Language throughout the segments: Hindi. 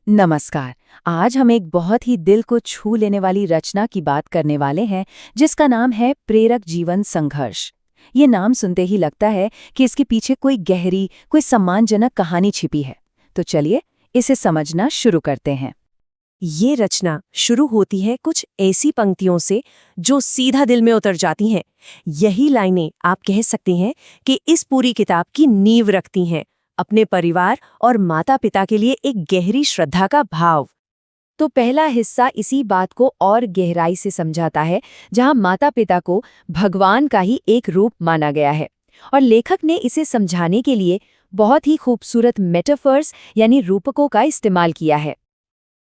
नमस्कार। आज हम एक बहुत ही दिल को छू लेने वाली रचना की बात करने वाले हैं, जिसका नाम है प्रेरक जीवन संघर्ष। ये नाम सुनते ही लगता है कि इसके पीछे कोई गहरी, कोई सम्मानजनक कहानी छिपी है। तो चलिए इसे समझना शुरू करते हैं। ये रचना शुरू होती है कुछ ऐसी पंक्तियों से जो सीधा दिल में उतर जाती हैं। यही लाइनें आप कह सकते हैं कि इस पूरी किताब की नींव रखती हैं, अपने परिवार और माता-पिता के लिए एक गहरी श्रद्धा का भाव। तो पहला हिस्सा इसी बात को और गहराई से समझाता है, जहां माता-पिता को भगवान का ही एक रूप माना गया है। और लेखक ने इसे समझाने के लिए बहुत ही खूबसूरत मेटाफर्स यानी रूपकों का इस्तेमाल किया है।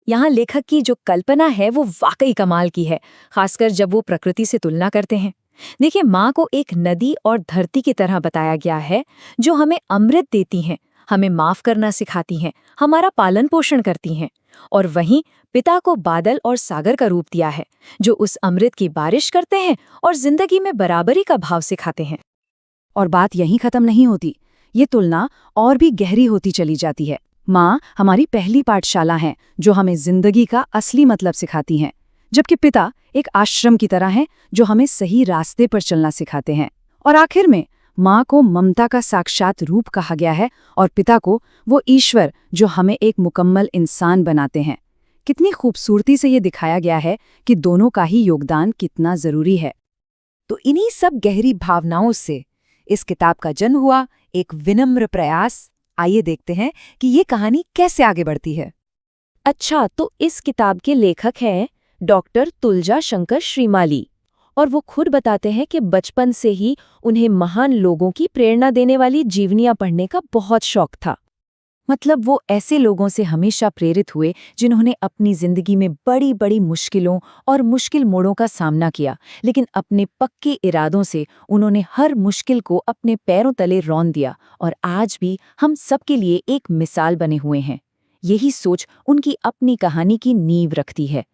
यहाँ लेखक की जो कल्पना है वो वाकई कमाल की है, खासकर जब वो प्रकृति से तुलना करते हैं। देखिए, माँ को एक नदी और धरती की तरह बताया गया है, जो हमें अमृत देती हैं, हमें माफ करना सिखाती हैं, हमारा पालन पोषण करती हैं। और वहीं पिता को बादल और सागर का रूप दिया है, जो उस अमृत की बारिश करते हैं और जिंदगी में बराबरी का भाव सिखाते हैं। और बात यहीं खत्म नहीं होती, ये तुलना और भी गहरी होती चली जाती है। माँ हमारी पहली पाठशाला हैं, जो हमें जिंदगी का असली मतलब सिखाती हैं, जबकि पिता एक आश्रम की तरह हैं, जो हमें सही रास्ते पर चलना सिखाते हैं। और आखिर में माँ को ममता का साक्षात रूप कहा गया है और पिता को वो ईश्वर, जो हमें एक मुकम्मल इंसान बनाते हैं। कितनी खूबसूरती से ये दिखाया गया है कि दोनों का ही योगदान कितना जरूरी है। तो इन्हीं सब गहरी भावनाओं से इस किताब का जन्म हुआ एक विनम्र प्रयास। आइए देखते हैं कि ये कहानी कैसे आगे बढ़ती है। अच्छा, तो इस किताब के लेखक हैं डॉक्टर तुलजा शंकर श्रीमाली, और वो खुद बताते हैं कि बचपन से ही उन्हें महान लोगों की प्रेरणा देने वाली जीवनियां पढ़ने का बहुत शौक था। मतलब वो ऐसे लोगों से हमेशा प्रेरित हुए जिन्होंने अपनी जिंदगी में बड़ी बड़ी मुश्किलों और मुश्किल मोड़ों का सामना किया, लेकिन अपने पक्के इरादों से उन्होंने हर मुश्किल को अपने पैरों तले रौंद दिया और आज भी हम सबके लिए एक मिसाल बने हुए हैं। यही सोच उनकी अपनी कहानी की नींव रखती है।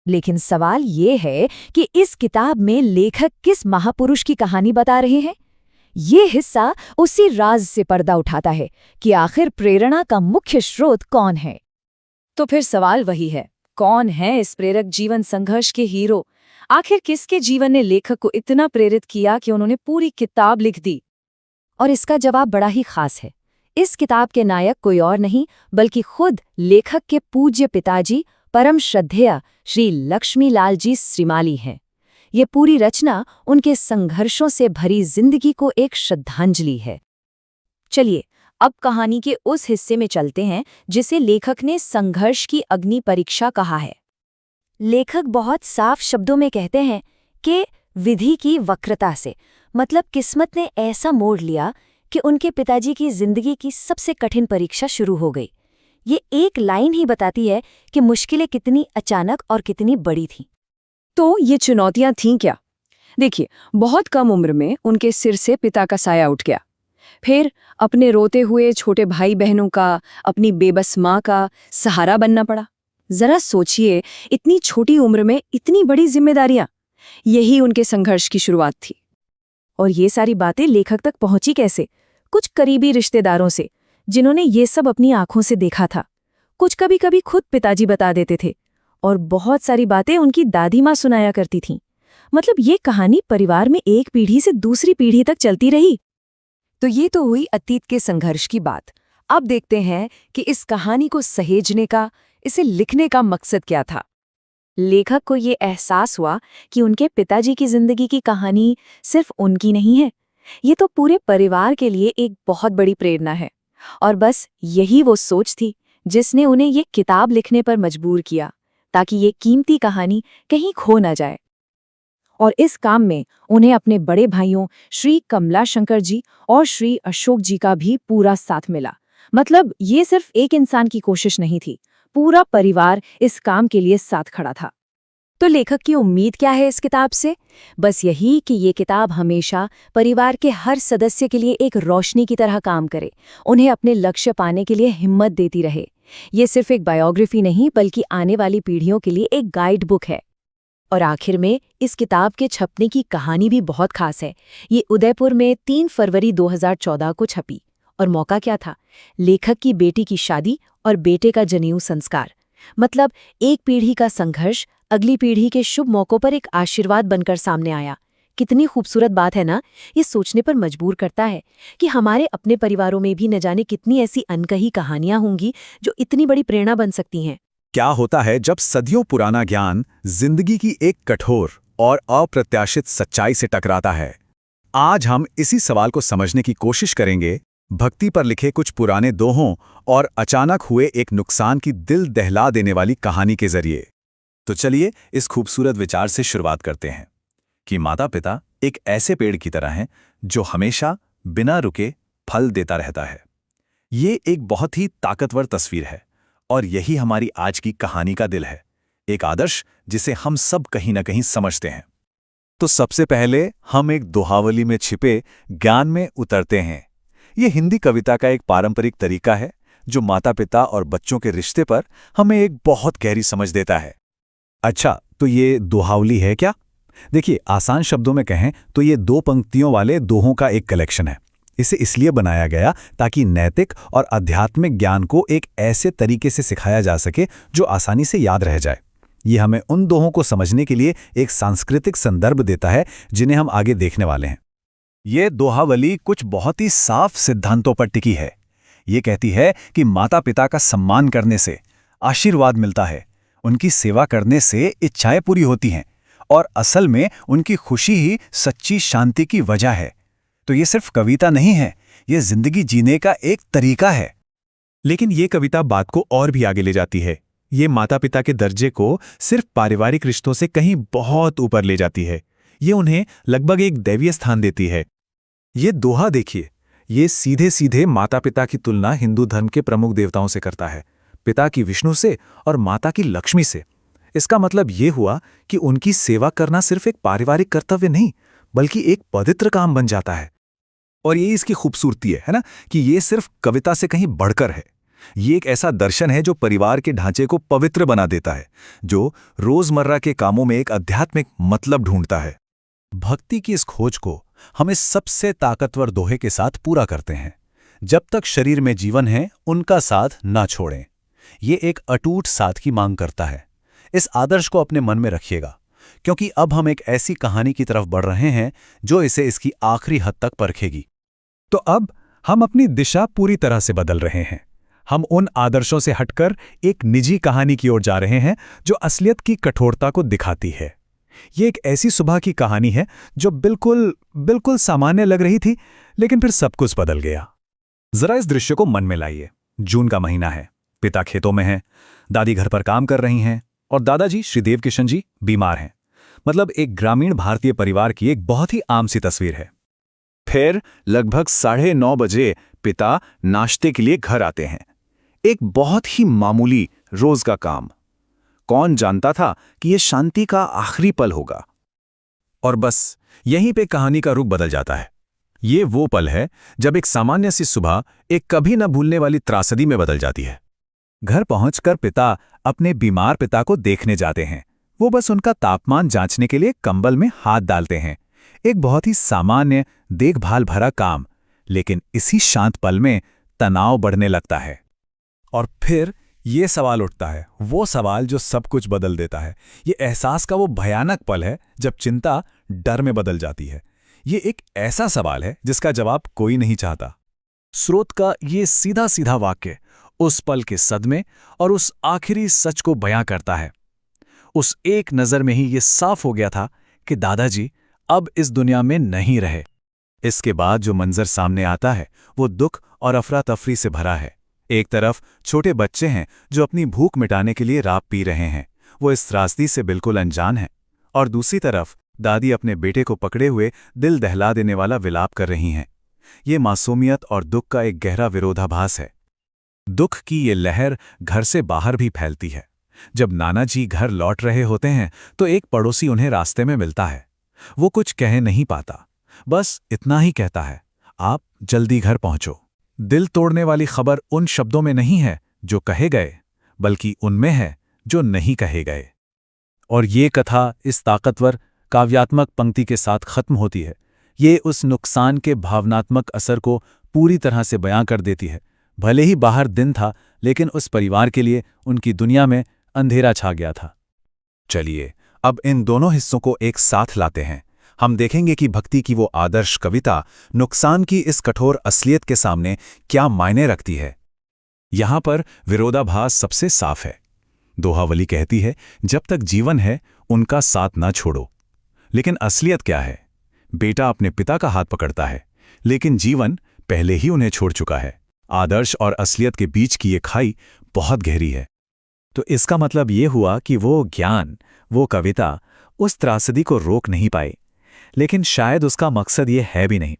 लेकिन सवाल ये है कि इस किताब में लेखक किस महापुरुष की कहानी बता रहे हैं? ये हिस्सा उसी राज से पर्दा उठाता है कि आखिर प्रेरणा का मुख्य स्रोत कौन है। तो फिर सवाल वही है, कौन है इस प्रेरक जीवन संघर्ष के हीरो? आखिर किसके जीवन ने लेखक को इतना प्रेरित किया कि उन्होंने पूरी किताब लिख दी? और इसका जवाब बड़ा ही खास है। इस किताब के नायक कोई और नहीं बल्कि खुद लेखक के पूज्य पिताजी, परम श्रद्धेय श्री लक्ष्मीलाल जी श्रीमाली हैं। ये पूरी रचना उनके संघर्षों से भरी जिंदगी को एक श्रद्धांजलि है। चलिए अब कहानी के उस हिस्से में चलते हैं जिसे लेखक ने संघर्ष की अग्नि परीक्षा कहा है। लेखक बहुत साफ शब्दों में कहते हैं कि विधि की वक्रता से, मतलब किस्मत ने ऐसा मोड़ लिया कि उनके पिताजी की जिंदगी की सबसे कठिन परीक्षा शुरू हो गई। ये एक लाइन ही बताती है कि मुश्किलें कितनी अचानक और कितनी बड़ी थीं। तो ये चुनौतियां थीं क्या? देखिए, बहुत कम उम्र में उनके सिर से पिता का साया उठ गया। फिर अपने रोते हुए छोटे भाई बहनों का, अपनी बेबस माँ का सहारा बनना पड़ा। जरा सोचिए, इतनी छोटी उम्र में इतनी बड़ी जिम्मेदारियां। यही उनके संघर्ष की शुरुआत थी। और ये सारी बातें लेखक तक पहुंची कैसे? कुछ करीबी रिश्तेदारों से, जिन्होंने ये सब अपनी आंखों से देखा था। कुछ कभी कभी खुद पिताजी बता देते थे, और बहुत सारी बातें उनकी दादी माँ सुनाया करती थीं। मतलब ये कहानी परिवार में एक पीढ़ी से दूसरी पीढ़ी तक चलती रही। तो ये तो हुई अतीत के संघर्ष की बात। अब देखते हैं कि इस कहानी को सहेजने का, इसे लिखने का मकसद क्या था। लेखक को ये एहसास हुआ कि उनके पिताजी की जिंदगी की कहानी सिर्फ उनकी नहीं है, ये तो पूरे परिवार के लिए एक बहुत बड़ी प्रेरणा है। और बस यही वो सोच थी जिसने उन्हें ये किताब लिखने पर मजबूर किया, ताकि ये कीमती कहानी कहीं खो न जाए। और इस काम में उन्हें अपने बड़े भाइयों श्री कमला शंकर जी और श्री अशोक जी का भी पूरा साथ मिला। मतलब ये सिर्फ एक इंसान की कोशिश नहीं थी, पूरा परिवार इस काम के लिए साथ खड़ा था। तो लेखक की उम्मीद क्या है इस किताब से? बस यही कि ये किताब हमेशा परिवार के हर सदस्य के लिए एक रोशनी की तरह काम करे, उन्हें अपने लक्ष्य पाने के लिए हिम्मत देती रहे। ये सिर्फ एक बायोग्राफी नहीं बल्कि आने वाली पीढ़ियों के लिए एक गाइड बुक है। और आखिर में इस किताब के छपने की कहानी भी बहुत खास है। ये उदयपुर में 3 फरवरी 2014 को छपी। और मौका क्या था? लेखक की बेटी की शादी और बेटे का जनेऊ संस्कार। मतलब एक पीढ़ी का संघर्ष अगली पीढ़ी के शुभ मौकों पर एक आशीर्वाद बनकर सामने आया। कितनी खूबसूरत बात है ना। ये सोचने पर मजबूर करता है कि हमारे अपने परिवारों में भी न जाने कितनी ऐसी अनकही कहानियां होंगी जो इतनी बड़ी प्रेरणा बन सकती हैं। क्या होता है जब सदियों पुराना ज्ञान जिंदगी की एक कठोर और अप्रत्याशित सच्चाई से टकराता है? आज हम इसी सवाल को समझने की कोशिश करेंगे, भक्ति पर लिखे कुछ पुराने दोहों और अचानक हुए एक नुकसान की दिल दहला देने वाली कहानी के जरिए। तो चलिए इस खूबसूरत विचार से शुरुआत करते हैं कि माता पिता एक ऐसे पेड़ की तरह हैं जो हमेशा बिना रुके फल देता रहता है। ये एक बहुत ही ताकतवर तस्वीर है और यही हमारी आज की कहानी का दिल है, एक आदर्श जिसे हम सब कहीं ना कहीं समझते हैं। तो सबसे पहले हम एक दोहावली में छिपे ज्ञान में उतरते हैं। ये हिंदी कविता का एक पारंपरिक तरीका है जो माता पिता और बच्चों के रिश्ते पर हमें एक बहुत गहरी समझ देता है। अच्छा, तो ये दोहावली है क्या? देखिए, आसान शब्दों में कहें तो ये 2 पंक्तियों वाले दोहों का एक कलेक्शन है। इसे इसलिए बनाया गया ताकि नैतिक और आध्यात्मिक ज्ञान को एक ऐसे तरीके से सिखाया जा सके जो आसानी से याद रह जाए। ये हमें उन दोहों को समझने के लिए एक सांस्कृतिक संदर्भ देता है जिन्हें हम आगे देखने वाले हैं। ये दोहावली कुछ बहुत ही साफ सिद्धांतों पर टिकी है। ये कहती है कि माता पिता का सम्मान करने से आशीर्वाद मिलता है, उनकी सेवा करने से इच्छाएं पूरी होती हैं और असल में उनकी खुशी ही सच्ची शांति की वजह है। तो ये सिर्फ कविता नहीं है, ये जिंदगी जीने का एक तरीका है। लेकिन ये कविता बात को और भी आगे ले जाती है। ये माता पिता के दर्जे को सिर्फ पारिवारिक रिश्तों से कहीं बहुत ऊपर ले जाती है। ये उन्हें लगभग एक दैवीय स्थान देती है। ये दोहा देखिए, ये सीधे सीधे माता पिता की तुलना हिंदू धर्म के प्रमुख देवताओं से करता है, पिता की विष्णु से और माता की लक्ष्मी से। इसका मतलब ये हुआ कि उनकी सेवा करना सिर्फ एक पारिवारिक कर्तव्य नहीं, बल्कि एक पवित्र काम बन जाता है। और ये इसकी खूबसूरती है ना, कि ये सिर्फ कविता से कहीं बढ़कर है। ये एक ऐसा दर्शन है जो परिवार के ढांचे को पवित्र बना देता है, जो रोजमर्रा के कामों में एक आध्यात्मिक मतलब ढूंढता है। भक्ति की इस खोज को हम इस सबसे ताकतवर दोहे के साथ पूरा करते हैं, जब तक शरीर में जीवन है उनका साथ ना छोड़ें। ये एक अटूट साथ की मांग करता है। इस आदर्श को अपने मन में रखिएगा, क्योंकि अब हम एक ऐसी कहानी की तरफ बढ़ रहे हैं जो इसे इसकी आखिरी हद तक परखेगी। तो अब हम अपनी दिशा पूरी तरह से बदल रहे हैं। हम उन आदर्शों से हटकर एक निजी कहानी की ओर जा रहे हैं जो असलियत की कठोरता को दिखाती है। ये एक ऐसी सुबह की कहानी है जो बिल्कुल सामान्य लग रही थी, लेकिन फिर सब कुछ बदल गया। जरा इस दृश्य को मन में लाइए। जून का महीना है, पिता खेतों में हैं, दादी घर पर काम कर रही हैं और दादाजी श्रीदेव किशन जी बीमार हैं। मतलब एक ग्रामीण भारतीय परिवार की एक बहुत ही आम सी तस्वीर है। फिर लगभग 9:30 बजे पिता नाश्ते के लिए घर आते हैं। एक बहुत ही मामूली रोज का काम। कौन जानता था कि यह शांति का आखिरी पल होगा। और बस यहीं पे कहानी का रुख बदल जाता है। ये वो पल है जब एक सामान्य सी सुबह एक कभी न भूलने वाली त्रासदी में बदल जाती है। घर पहुंचकर पिता अपने बीमार पिता को देखने जाते हैं। वो बस उनका तापमान जांचने के लिए कंबल में हाथ डालते हैं। एक बहुत ही सामान्य देखभाल भरा काम, लेकिन इसी शांत पल में तनाव बढ़ने लगता है। और फिर ये सवाल उठता है, वो सवाल जो सब कुछ बदल देता है। ये एहसास का वो भयानक पल है जब चिंता डर में बदल जाती है। ये एक ऐसा सवाल है जिसका जवाब कोई नहीं चाहता। स्रोत का ये सीधा सीधा वाक्य उस पल के सदमे और उस आखिरी सच को बयां करता है। उस एक नज़र में ही ये साफ हो गया था कि दादाजी अब इस दुनिया में नहीं रहे। इसके बाद जो मंजर सामने आता है वो दुख और अफरा तफरी से भरा है। एक तरफ छोटे बच्चे हैं जो अपनी भूख मिटाने के लिए राब पी रहे हैं, वो इस त्रासदी से बिल्कुल अनजान हैं। और दूसरी तरफ दादी अपने बेटे को पकड़े हुए दिल दहला देने वाला विलाप कर रही हैं। ये मासूमियत और दुख का एक गहरा विरोधाभास है। दुख की ये लहर घर से बाहर भी फैलती है। जब नाना जी घर लौट रहे होते हैं तो एक पड़ोसी उन्हें रास्ते में मिलता है। वो कुछ कह नहीं पाता, बस इतना ही कहता है, आप जल्दी घर पहुंचो। दिल तोड़ने वाली खबर उन शब्दों में नहीं है जो कहे गए, बल्कि उनमें है जो नहीं कहे गए। और ये कथा इस ताकतवर काव्यात्मक पंक्ति के साथ खत्म होती है। ये उस नुकसान के भावनात्मक असर को पूरी तरह से बयां कर देती है। भले ही बाहर दिन था, लेकिन उस परिवार के लिए उनकी दुनिया में अंधेरा छा गया था। चलिए अब इन दोनों हिस्सों को एक साथ लाते हैं। हम देखेंगे कि भक्ति की वो आदर्श कविता नुकसान की इस कठोर असलियत के सामने क्या मायने रखती है। यहां पर विरोधाभास सबसे साफ है। दोहावली कहती है, जब तक जीवन है उनका साथ ना छोड़ो। लेकिन असलियत क्या है? बेटा अपने पिता का हाथ पकड़ता है, लेकिन जीवन पहले ही उन्हें छोड़ चुका है। आदर्श और असलियत के बीच की ये खाई बहुत गहरी है। तो इसका मतलब ये हुआ कि वो ज्ञान, वो कविता उस त्रासदी को रोक नहीं पाई। लेकिन शायद उसका मकसद ये है भी नहीं।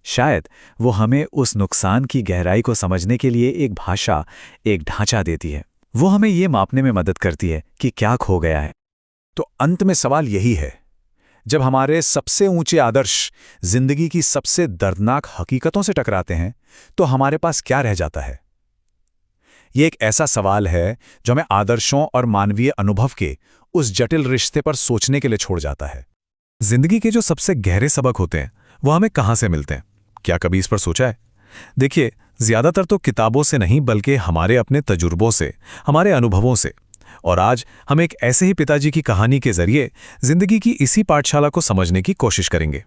शायद वो हमें उस नुकसान की गहराई को समझने के लिए एक भाषा, एक ढांचा देती है। वो हमें ये मापने में मदद करती है कि क्या खो गया है। तो अंत में सवाल यही है, जब हमारे सबसे ऊंचे आदर्श जिंदगी की सबसे दर्दनाक हकीकतों से टकराते हैं, तो हमारे पास क्या रह जाता है? ये एक ऐसा सवाल है जो हमें आदर्शों और मानवीय अनुभव के उस जटिल रिश्ते पर सोचने के लिए छोड़ जाता है। जिंदगी के जो सबसे गहरे सबक होते हैं वो हमें कहाँ से मिलते हैं? क्या कभी इस पर सोचा है? देखिए, ज्यादातर तो किताबों से नहीं, बल्कि हमारे अपने तजुर्बों से, हमारे अनुभवों से। और आज हम एक ऐसे ही पिताजी की कहानी के जरिए जिंदगी की इसी पाठशाला को समझने की कोशिश करेंगे।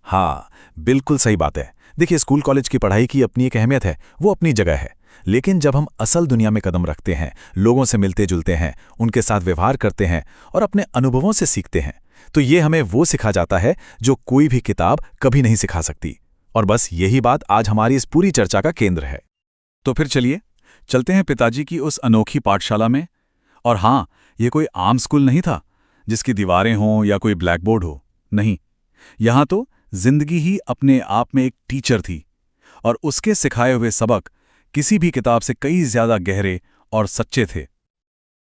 हाँ, बिल्कुल सही बात है। देखिए, स्कूल कॉलेज की पढ़ाई की अपनी एक अहमियत है, वो अपनी जगह है। लेकिन जब हम असल दुनिया में कदम रखते हैं, लोगों से मिलते जुलते हैं, उनके साथ व्यवहार करते हैं और अपने अनुभवों से सीखते हैं, तो ये हमें वो सिखा जाता है जो कोई भी किताब कभी नहीं सिखा सकती। और बस यही बात आज हमारी इस पूरी चर्चा का केंद्र है। तो फिर चलिए चलते हैं पिताजी की उस अनोखी पाठशाला में। और हाँ, ये कोई आम स्कूल नहीं था जिसकी दीवारें हों या कोई ब्लैक बोर्ड हो। नहीं, यहां तो जिंदगी ही अपने आप में एक टीचर थी, और उसके सिखाए हुए सबक किसी भी किताब से कई ज्यादा गहरे और सच्चे थे।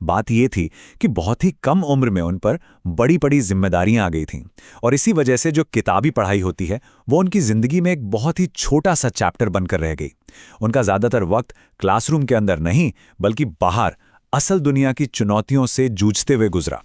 बात यह थी कि बहुत ही कम उम्र में उन पर बड़ी बड़ी जिम्मेदारियां आ गई थीं, और इसी वजह से जो किताबी पढ़ाई होती है वो उनकी जिंदगी में एक बहुत ही छोटा सा चैप्टर बनकर रह गई। उनका ज्यादातर वक्त क्लासरूम के अंदर नहीं, बल्कि बाहर असल दुनिया की चुनौतियों से जूझते हुए गुजरा।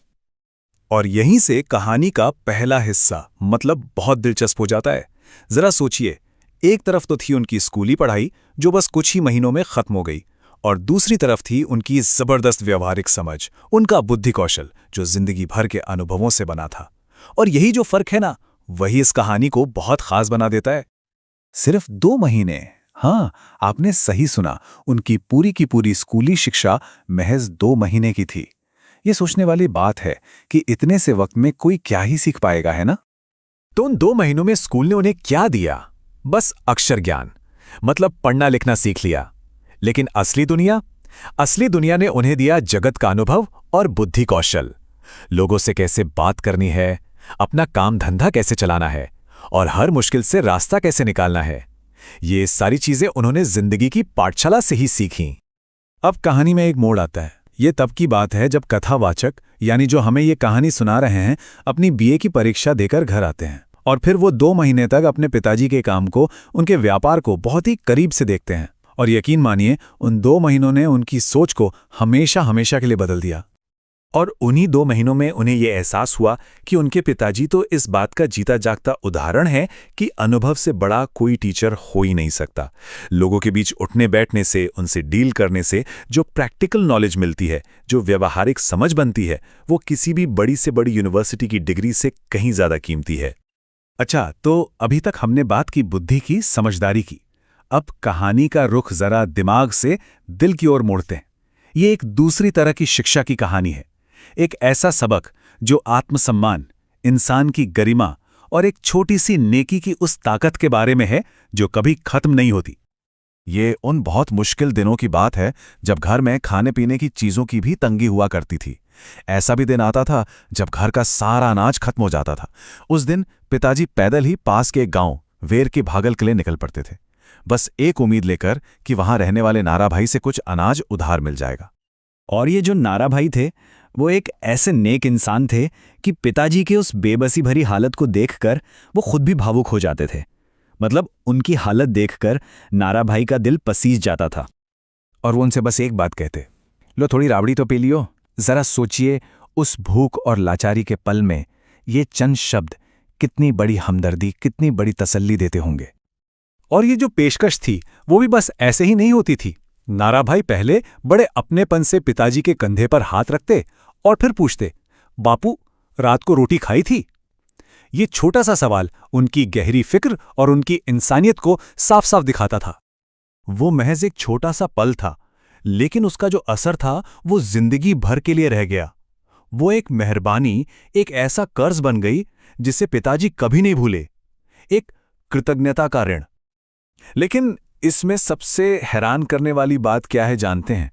और यहीं से कहानी का पहला हिस्सा मतलब बहुत दिलचस्प हो जाता है। जरा सोचिए, एक तरफ तो थी उनकी स्कूली पढ़ाई जो बस कुछ ही महीनों में खत्म हो गई, और दूसरी तरफ थी उनकी जबरदस्त व्यवहारिक समझ, उनका बुद्धि कौशल जो जिंदगी भर के अनुभवों से बना था। और यही जो फर्क है ना, वही इस कहानी को बहुत खास बना देता है। सिर्फ 2 महीने, हाँ, आपने सही सुना, उनकी पूरी की पूरी स्कूली शिक्षा महज 2 महीने की थी। ये सोचने वाली बात है कि इतने से वक्त में कोई क्या ही सीख पाएगा, है ना? तो उन 2 महीनों में स्कूल ने उन्हें क्या दिया? बस अक्षर ज्ञान, मतलब पढ़ना लिखना सीख लिया। लेकिन असली दुनिया ने उन्हें दिया जगत का अनुभव और बुद्धि कौशल। लोगों से कैसे बात करनी है, अपना काम धंधा कैसे चलाना है, और हर मुश्किल से रास्ता कैसे निकालना है। ये सारी चीजें उन्होंने जिंदगी की पाठशाला से ही सीखी। अब कहानी में एक मोड़ आता है। ये तब की बात है जब कथावाचक, यानी जो हमें ये कहानी सुना रहे हैं, अपनी बीए की परीक्षा देकर घर आते हैं, और फिर वो 2 महीने तक अपने पिताजी के काम को, उनके व्यापार को बहुत ही करीब से देखते हैं। और यकीन मानिए, उन 2 महीनों ने उनकी सोच को हमेशा हमेशा के लिए बदल दिया। और उन्हीं 2 महीनों में उन्हें यह एहसास हुआ कि उनके पिताजी तो इस बात का जीता जागता उदाहरण है कि अनुभव से बड़ा कोई टीचर हो ही नहीं सकता। लोगों के बीच उठने बैठने से, उनसे डील करने से जो प्रैक्टिकल नॉलेज मिलती है, जो व्यवहारिक समझ बनती है, वो किसी भी बड़ी से बड़ी यूनिवर्सिटी की डिग्री से कहीं ज्यादा कीमती है। अच्छा, तो अभी तक हमने बात की बुद्धि की, समझदारी की। अब कहानी का रुख जरा दिमाग से दिल की ओर मोड़ते हैं। ये एक दूसरी तरह की शिक्षा की कहानी है। एक ऐसा सबक जो आत्मसम्मान, इंसान की गरिमा और एक छोटी सी नेकी की उस ताकत के बारे में है जो कभी खत्म नहीं होती। ये उन बहुत मुश्किल दिनों की बात है जब घर में खाने पीने की चीजों की भी तंगी हुआ करती थी। ऐसा भी दिन आता था जब घर का सारा अनाज खत्म हो जाता था। उस दिन पिताजी पैदल ही पास के एक गांव वेर के भागल के लिए निकल पड़ते थे, बस एक उम्मीद लेकर कि वहां रहने वाले नारा भाई से कुछ अनाज उधार मिल जाएगा। और ये जो नारा भाई थे, वो एक ऐसे नेक इंसान थे कि पिताजी के उस बेबसी भरी हालत को देखकर वो खुद भी भावुक हो जाते थे। मतलब उनकी हालत देखकर नारा भाई का दिल पसीज जाता था। और वो उनसे बस एक बात कहते, लो थोड़ी राबड़ी तो पी लियो। जरा सोचिए, उस भूख और लाचारी के पल में ये चंद शब्द कितनी बड़ी हमदर्दी, कितनी बड़ी तसल्ली देते होंगे। और ये जो पेशकश थी वो भी बस ऐसे ही नहीं होती थी। नाराभाई पहले बड़े अपनेपन से पिताजी के कंधे पर हाथ रखते और फिर पूछते, बापू रात को रोटी खाई थी? ये छोटा सा सवाल उनकी गहरी फिक्र और उनकी इंसानियत को साफ साफ दिखाता था। वो महज एक छोटा सा पल था, लेकिन उसका जो असर था वो जिंदगी भर के लिए रह गया। वो एक मेहरबानी, एक ऐसा कर्ज बन गई जिसे पिताजी कभी नहीं भूले, एक कृतज्ञता का ऋण। लेकिन इसमें सबसे हैरान करने वाली बात क्या है जानते हैं?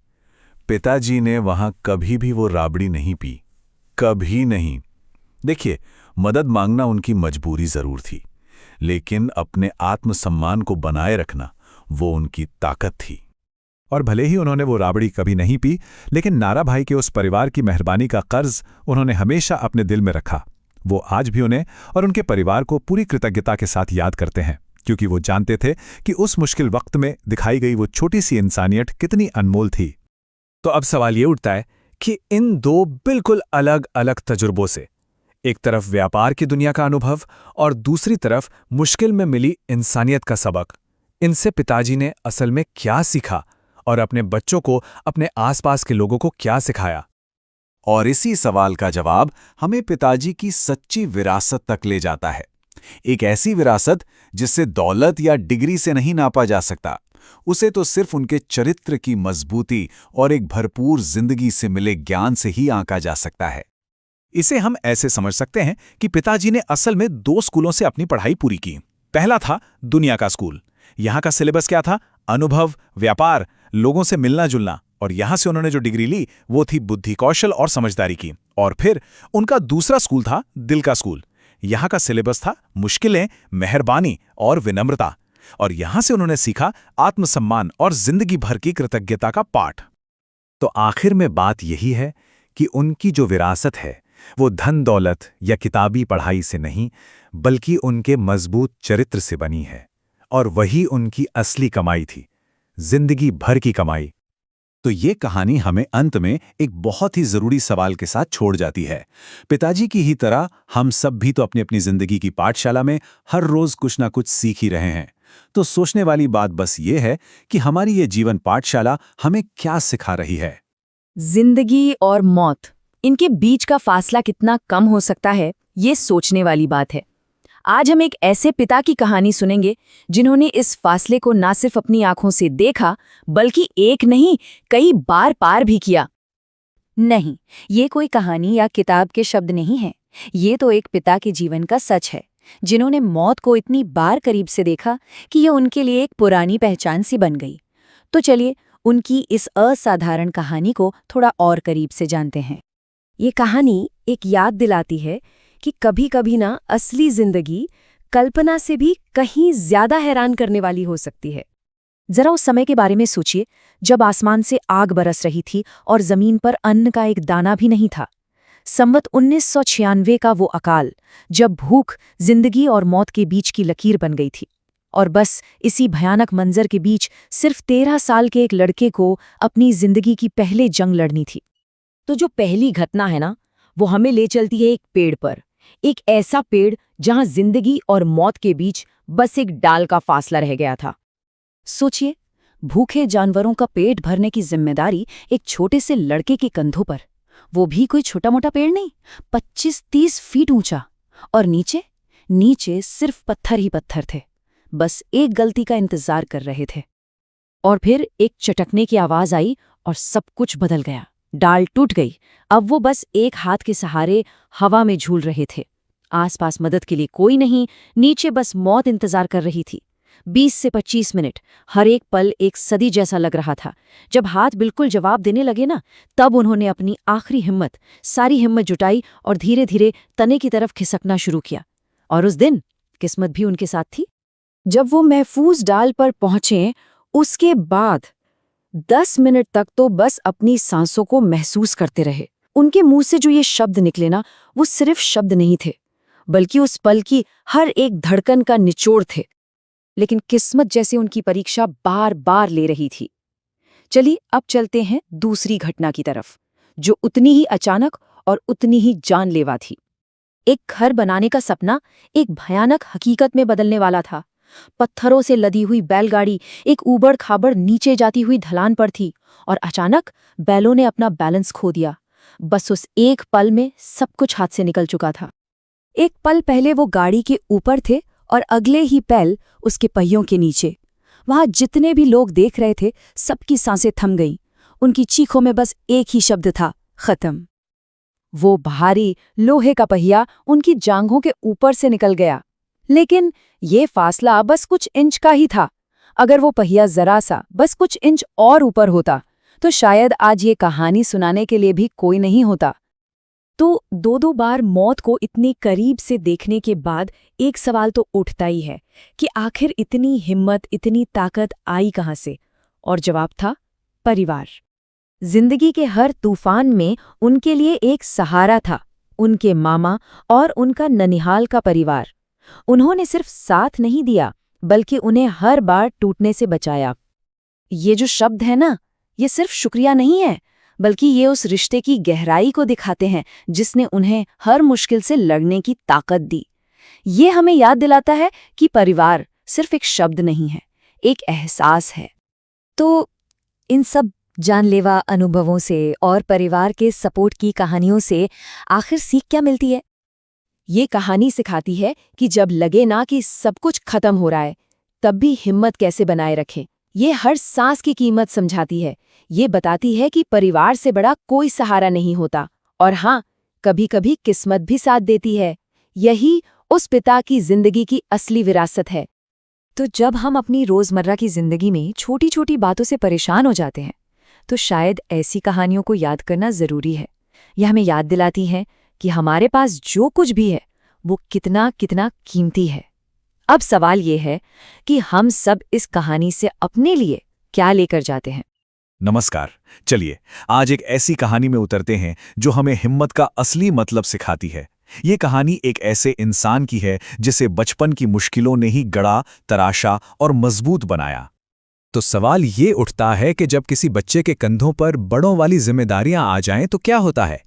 पिताजी ने वहां कभी भी वो राबड़ी नहीं पी, कभी नहीं। देखिए, मदद मांगना उनकी मजबूरी जरूर थी, लेकिन अपने आत्मसम्मान को बनाए रखना वो उनकी ताकत थी। और भले ही उन्होंने वो राबड़ी कभी नहीं पी, लेकिन नाराभाई के उस परिवार की मेहरबानी का कर्ज उन्होंने हमेशा अपने दिल में रखा। वो आज भी उन्हें और उनके परिवार को पूरी कृतज्ञता के साथ याद करते हैं, क्योंकि वो जानते थे कि उस मुश्किल वक्त में दिखाई गई वो छोटी सी इंसानियत कितनी अनमोल थी। तो अब सवाल ये उठता है कि इन दो बिल्कुल अलग अलग तजुर्बों से, एक तरफ व्यापार की दुनिया का अनुभव और दूसरी तरफ मुश्किल में मिली इंसानियत का सबक, इनसे पिताजी ने असल में क्या सीखा और अपने बच्चों को, अपने आसपास के लोगों को क्या सिखाया? और इसी सवाल का जवाब हमें पिताजी की सच्ची विरासत तक ले जाता है। एक ऐसी विरासत जिसे दौलत या डिग्री से नहीं नापा जा सकता। उसे तो सिर्फ उनके चरित्र की मजबूती और एक भरपूर जिंदगी से मिले ज्ञान से ही आंका जा सकता है। इसे हम ऐसे समझ सकते हैं कि पिताजी ने असल में 2 स्कूलों से अपनी पढ़ाई पूरी की। पहला था दुनिया का स्कूल। यहां का सिलेबस क्या था? अनुभव, व्यापार, लोगों से मिलना जुलना। और यहां से उन्होंने जो डिग्री ली वो थी बुद्धि, कौशल और समझदारी की। और फिर उनका दूसरा स्कूल था दिल का स्कूल। यहां का सिलेबस था मुश्किलें, मेहरबानी और विनम्रता। और यहां से उन्होंने सीखा आत्मसम्मान और जिंदगी भर की कृतज्ञता का पाठ। तो आखिर में बात यही है कि उनकी जो विरासत है वो धन दौलत या किताबी पढ़ाई से नहीं, बल्कि उनके मजबूत चरित्र से बनी है। और वही उनकी असली कमाई थी, जिंदगी भर की कमाई। तो ये कहानी हमें अंत में एक बहुत ही जरूरी सवाल के साथ छोड़ जाती है। पिताजी की ही तरह हम सब भी तो अपनी अपनी जिंदगी की पाठशाला में हर रोज कुछ ना कुछ सीख ही रहे हैं। तो सोचने वाली बात बस ये है कि हमारी ये जीवन पाठशाला हमें क्या सिखा रही है। जिंदगी और मौत, इनके बीच का फासला कितना कम हो सकता है, ये सोचने वाली बात है। आज हम एक ऐसे पिता की कहानी सुनेंगे जिन्होंने इस फासले को ना सिर्फ अपनी आंखों से देखा, बल्कि एक नहीं कई बार पार भी किया। नहीं, ये कोई कहानी या किताब के शब्द नहीं है। ये तो एक पिता के जीवन का सच है, जिन्होंने मौत को इतनी बार करीब से देखा कि ये उनके लिए एक पुरानी पहचान सी बन गई। तो चलिए उनकी इस असाधारण कहानी को थोड़ा और करीब से जानते हैं। ये कहानी एक याद दिलाती है कि कभी-कभी ना असली जिंदगी कल्पना से भी कहीं ज्यादा हैरान करने वाली हो सकती है। जरा उस समय के बारे में सोचिए, जब आसमान से आग बरस रही थी और जमीन पर अन्न का एक दाना भी नहीं था। संवत 1996 का वो अकाल, जब भूख जिंदगी और मौत के बीच की लकीर बन गई थी। और बस इसी भयानक मंजर के बीच सिर्फ 13 साल के एक लड़के को अपनी जिंदगी की पहले जंग लड़नी थी। तो जो पहली घटना है ना, वो हमें ले चलती है एक पेड़ पर, एक ऐसा पेड़ जहां जिंदगी और मौत के बीच बस एक डाल का फासला रह गया था। सोचिए, भूखे जानवरों का पेट भरने की जिम्मेदारी एक छोटे से लड़के के कंधों पर। वो भी कोई छोटा मोटा पेड़ नहीं, 25-30 फीट ऊंचा। और नीचे सिर्फ पत्थर ही पत्थर थे, बस एक गलती का इंतजार कर रहे थे। और फिर एक चटकने की आवाज आई और सब कुछ बदल गया। डाल टूट गई। अब वो बस एक हाथ के सहारे हवा में झूल रहे थे। आसपास मदद के लिए कोई नहीं, नीचे बस मौत इंतजार कर रही थी। 20 से 25 मिनट, हर एक पल एक सदी जैसा लग रहा था। जब हाथ बिल्कुल जवाब देने लगे ना, तब उन्होंने अपनी आखिरी सारी हिम्मत जुटाई और धीरे धीरे तने की तरफ खिसकना शुरू किया। और उस दिन किस्मत भी उनके साथ थी। जब वो महफूज डाल पर पहुंचे, उसके बाद 10 मिनट तक तो बस अपनी सांसों को महसूस करते रहे। उनके मुंह से जो ये शब्द निकले ना, वो सिर्फ शब्द नहीं थे, बल्कि उस पल की हर एक धड़कन का निचोड़ थे। लेकिन किस्मत जैसे उनकी परीक्षा बार बार ले रही थी। चलिए अब चलते हैं दूसरी घटना की तरफ, जो उतनी ही अचानक और उतनी ही जानलेवा थी। एक घर बनाने का सपना एक भयानक हकीकत में बदलने वाला था। पत्थरों से लदी हुई बैलगाड़ी एक ऊबड़-खाबड़ नीचे जाती हुई ढलान पर थी और अचानक बैलों ने अपना बैलेंस खो दिया। बस उस एक पल में सब कुछ हाथ से निकल चुका था। एक पल पहले वो गाड़ी के ऊपर थे और अगले ही पल उसके पहियों के नीचे। वहां जितने भी लोग देख रहे थे सबकी सांसें थम गईं। उनकी चीखों में बस एक ही शब्द था, खत्म। वो भारी लोहे का पहिया उनकी जांघों के ऊपर से निकल गया। लेकिन ये फासला बस कुछ इंच का ही था। अगर वो पहिया जरा सा बस कुछ इंच और ऊपर होता तो शायद आज ये कहानी सुनाने के लिए भी कोई नहीं होता। तो दो बार मौत को इतनी करीब से देखने के बाद एक सवाल तो उठता ही है कि आखिर इतनी हिम्मत, इतनी ताकत आई कहाँ से? और जवाब था परिवार। जिंदगी के हर तूफान में उनके लिए एक सहारा था, उनके मामा और उनका ननिहाल का परिवार। उन्होंने सिर्फ साथ नहीं दिया बल्कि उन्हें हर बार टूटने से बचाया। ये जो शब्द है ना, ये सिर्फ शुक्रिया नहीं है, बल्कि ये उस रिश्ते की गहराई को दिखाते हैं जिसने उन्हें हर मुश्किल से लड़ने की ताकत दी। ये हमें याद दिलाता है कि परिवार सिर्फ एक शब्द नहीं है, एक एहसास है। तो इन सब जानलेवा अनुभवों से और परिवार के सपोर्ट की कहानियों से आखिर सीख क्या मिलती है? ये कहानी सिखाती है कि जब लगे ना कि सब कुछ खत्म हो रहा है, तब भी हिम्मत कैसे बनाए रखें। ये हर सांस की कीमत समझाती है। ये बताती है कि परिवार से बड़ा कोई सहारा नहीं होता। और हाँ, कभी-कभी किस्मत भी साथ देती है। यही उस पिता की जिंदगी की असली विरासत है। तो जब हम अपनी रोजमर्रा की जिंदगी में छोटी-छोटी बातों से परेशान हो जाते हैं, तो शायद ऐसी कहानियों को याद करना जरूरी है। यह हमें याद दिलाती है कि हमारे पास जो कुछ भी है वो कितना कितना कीमती है। अब सवाल ये है कि हम सब इस कहानी से अपने लिए क्या लेकर जाते हैं। नमस्कार। चलिए आज एक ऐसी कहानी में उतरते हैं जो हमें हिम्मत का असली मतलब सिखाती है। ये कहानी एक ऐसे इंसान की है जिसे बचपन की मुश्किलों ने ही गढ़ा, तराशा और मजबूत बनाया। तो सवाल ये उठता है कि जब किसी बच्चे के कंधों पर बड़ों वाली जिम्मेदारियां आ जाएं तो क्या होता है?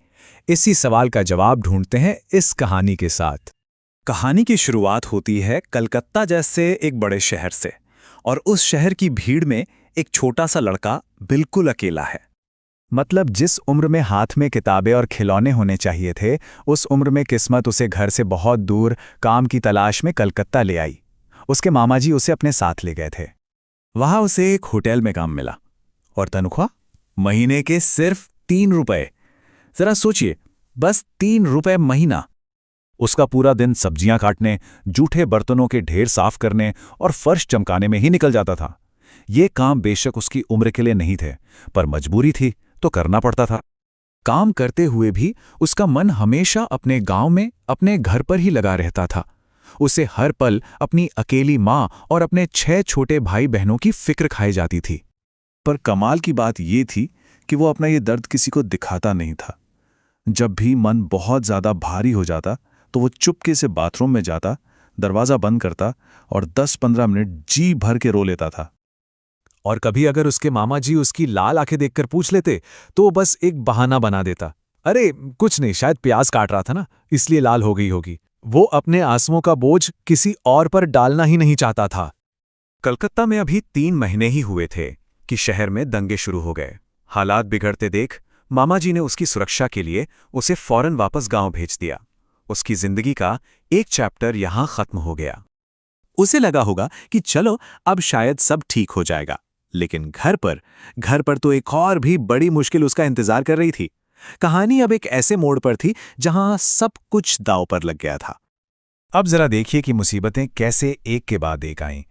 इसी सवाल का जवाब ढूंढते हैं इस कहानी के साथ। कहानी की शुरुआत होती है कलकत्ता जैसे एक बड़े शहर से, और उस शहर की भीड़ में एक छोटा सा लड़का बिल्कुल अकेला है। मतलब जिस उम्र में हाथ में किताबें और खिलौने होने चाहिए थे, उस उम्र में किस्मत उसे घर से बहुत दूर काम की तलाश में कलकत्ता ले आई। उसके मामाजी उसे अपने साथ ले गए थे। वहां उसे एक होटल में काम मिला और तनख्वाह महीने के सिर्फ 3 रुपए। जरा सोचिए, बस 3 रुपए महीना। उसका पूरा दिन सब्जियां काटने, जूठे बर्तनों के ढेर साफ करने और फर्श चमकाने में ही निकल जाता था। ये काम बेशक उसकी उम्र के लिए नहीं थे, पर मजबूरी थी तो करना पड़ता था। काम करते हुए भी उसका मन हमेशा अपने गांव में, अपने घर पर ही लगा रहता था। उसे हर पल अपनी अकेली माँ और अपने 6 छोटे भाई बहनों की फिक्र खाई जाती थी। पर कमाल की बात ये थी कि वो अपना ये दर्द किसी को दिखाता नहीं था। जब भी मन बहुत ज्यादा भारी हो जाता तो वो चुपके से बाथरूम में जाता, दरवाजा बंद करता और 10-15 मिनट जी भर के रो लेता था। और कभी अगर उसके मामा जी उसकी लाल आंखें देखकर पूछ लेते तो वो बस एक बहाना बना देता, अरे कुछ नहीं, शायद प्याज काट रहा था ना, इसलिए लाल हो गई होगी। वो अपने आंसुओं का बोझ किसी और पर डालना ही नहीं चाहता था। कलकत्ता में अभी 3 महीने ही हुए थे कि शहर में दंगे शुरू हो गए। हालात बिगड़ते देख मामा जी ने उसकी सुरक्षा के लिए उसे फौरन वापस गांव भेज दिया। उसकी जिंदगी का एक चैप्टर यहां खत्म हो गया। उसे लगा होगा कि चलो अब शायद सब ठीक हो जाएगा, लेकिन घर पर तो एक और भी बड़ी मुश्किल उसका इंतजार कर रही थी। कहानी अब एक ऐसे मोड़ पर थी जहां सब कुछ दांव पर लग गया था। अब जरा देखिए कि मुसीबतें कैसे एक के बाद एक आईं।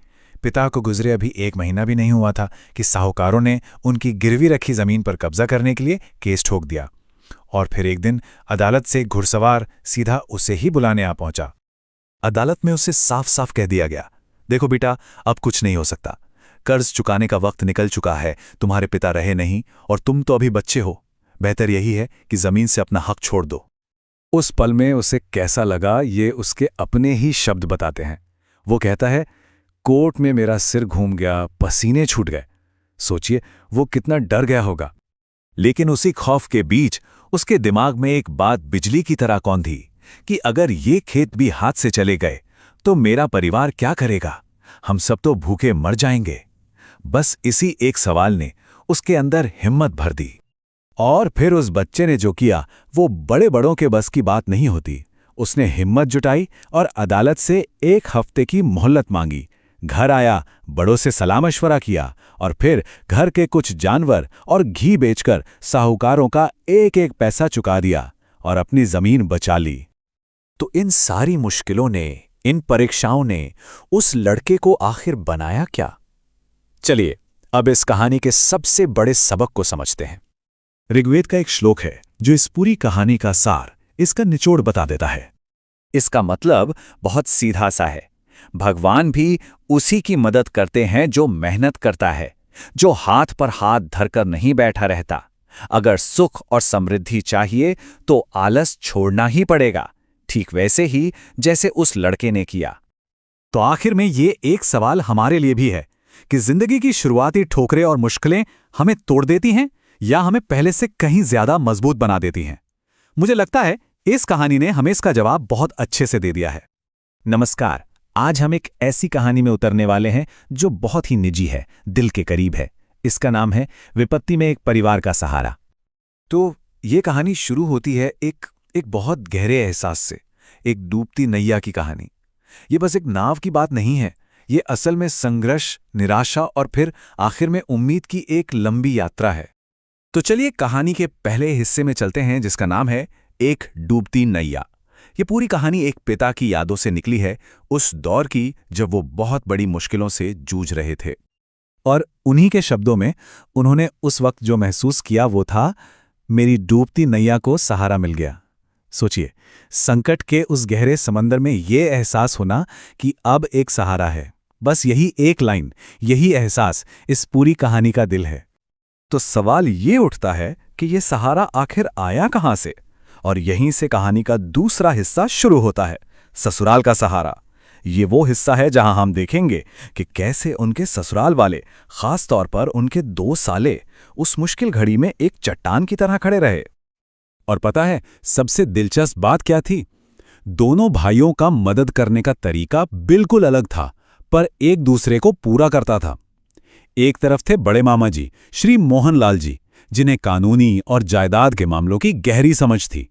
पिता को गुजरे अभी 1 महीना भी नहीं हुआ था कि साहूकारों ने उनकी गिरवी रखी जमीन पर कब्जा करने के लिए केस ठोक दिया। और फिर एक दिन अदालत से घुड़सवार सीधा उसे ही बुलाने आ पहुंचा। अदालत में उसे साफ साफ कह दिया गया, देखो बेटा, अब कुछ नहीं हो सकता। कर्ज चुकाने का वक्त निकल चुका है, तुम्हारे पिता रहे नहीं और तुम तो अभी बच्चे हो। बेहतर यही है कि जमीन से अपना हक छोड़ दो। उस पल में उसे कैसा लगा ये उसके अपने ही शब्द बताते हैं। वो कहता है, कोर्ट में मेरा सिर घूम गया, पसीने छूट गए। सोचिए वो कितना डर गया होगा। लेकिन उसी खौफ के बीच उसके दिमाग में एक बात बिजली की तरह कौंधी कि अगर ये खेत भी हाथ से चले गए तो मेरा परिवार क्या करेगा? हम सब तो भूखे मर जाएंगे। बस इसी एक सवाल ने उसके अंदर हिम्मत भर दी। और फिर उस बच्चे ने जो किया वो बड़े बड़ों के बस की बात नहीं होती। उसने हिम्मत जुटाई और अदालत से 1 हफ्ते की मोहलत मांगी। घर आया, बड़ों से सलाह मशवरा किया और फिर घर के कुछ जानवर और घी बेचकर साहूकारों का 1-1 पैसा चुका दिया और अपनी जमीन बचा ली। तो इन सारी मुश्किलों ने, इन परीक्षाओं ने उस लड़के को आखिर बनाया क्या? चलिए अब इस कहानी के सबसे बड़े सबक को समझते हैं। ऋग्वेद का एक श्लोक है जो इस पूरी कहानी का सार, इसका निचोड़ बता देता है। इसका मतलब बहुत सीधा सा है। भगवान भी उसी की मदद करते हैं जो मेहनत करता है, जो हाथ पर हाथ धरकर नहीं बैठा रहता। अगर सुख और समृद्धि चाहिए तो आलस छोड़ना ही पड़ेगा, ठीक वैसे ही जैसे उस लड़के ने किया। तो आखिर में ये एक सवाल हमारे लिए भी है कि जिंदगी की शुरुआती ठोकरें और मुश्किलें हमें तोड़ देती हैं या हमें पहले से कहीं ज्यादा मजबूत बना देती हैं? मुझे लगता है इस कहानी ने हमें इसका जवाब बहुत अच्छे से दे दिया है। नमस्कार, आज हम एक ऐसी कहानी में उतरने वाले हैं जो बहुत ही निजी है, दिल के करीब है। इसका नाम है विपत्ति में एक परिवार का सहारा। तो ये कहानी शुरू होती है एक बहुत गहरे एहसास से, एक डूबती नैया की कहानी। ये बस एक नाव की बात नहीं है, ये असल में संघर्ष, निराशा और फिर आखिर में उम्मीद की एक लंबी यात्रा है। तो चलिए कहानी के पहले हिस्से में चलते हैं जिसका नाम है एक डूबती नैया। ये पूरी कहानी एक पिता की यादों से निकली है, उस दौर की जब वो बहुत बड़ी मुश्किलों से जूझ रहे थे। और उन्हीं के शब्दों में उन्होंने उस वक्त जो महसूस किया वो था, मेरी डूबती नैया को सहारा मिल गया। सोचिए, संकट के उस गहरे समंदर में ये एहसास होना कि अब एक सहारा है, बस यही एक लाइन, यही एहसास इस पूरी कहानी का दिल है। तो सवाल ये उठता है कि ये सहारा आखिर आया कहाँ से? और यहीं से कहानी का दूसरा हिस्सा शुरू होता है, ससुराल का सहारा। ये वो हिस्सा है जहां हम देखेंगे कि कैसे उनके ससुराल वाले, खास तौर पर उनके 2 साले, उस मुश्किल घड़ी में एक चट्टान की तरह खड़े रहे। और पता है सबसे दिलचस्प बात क्या थी? दोनों भाइयों का मदद करने का तरीका बिल्कुल अलग था, पर एक दूसरे को पूरा करता था। एक तरफ थे बड़े मामा जी, श्री मोहनलाल जी, जिन्हें कानूनी और जायदाद के मामलों की गहरी समझ थी,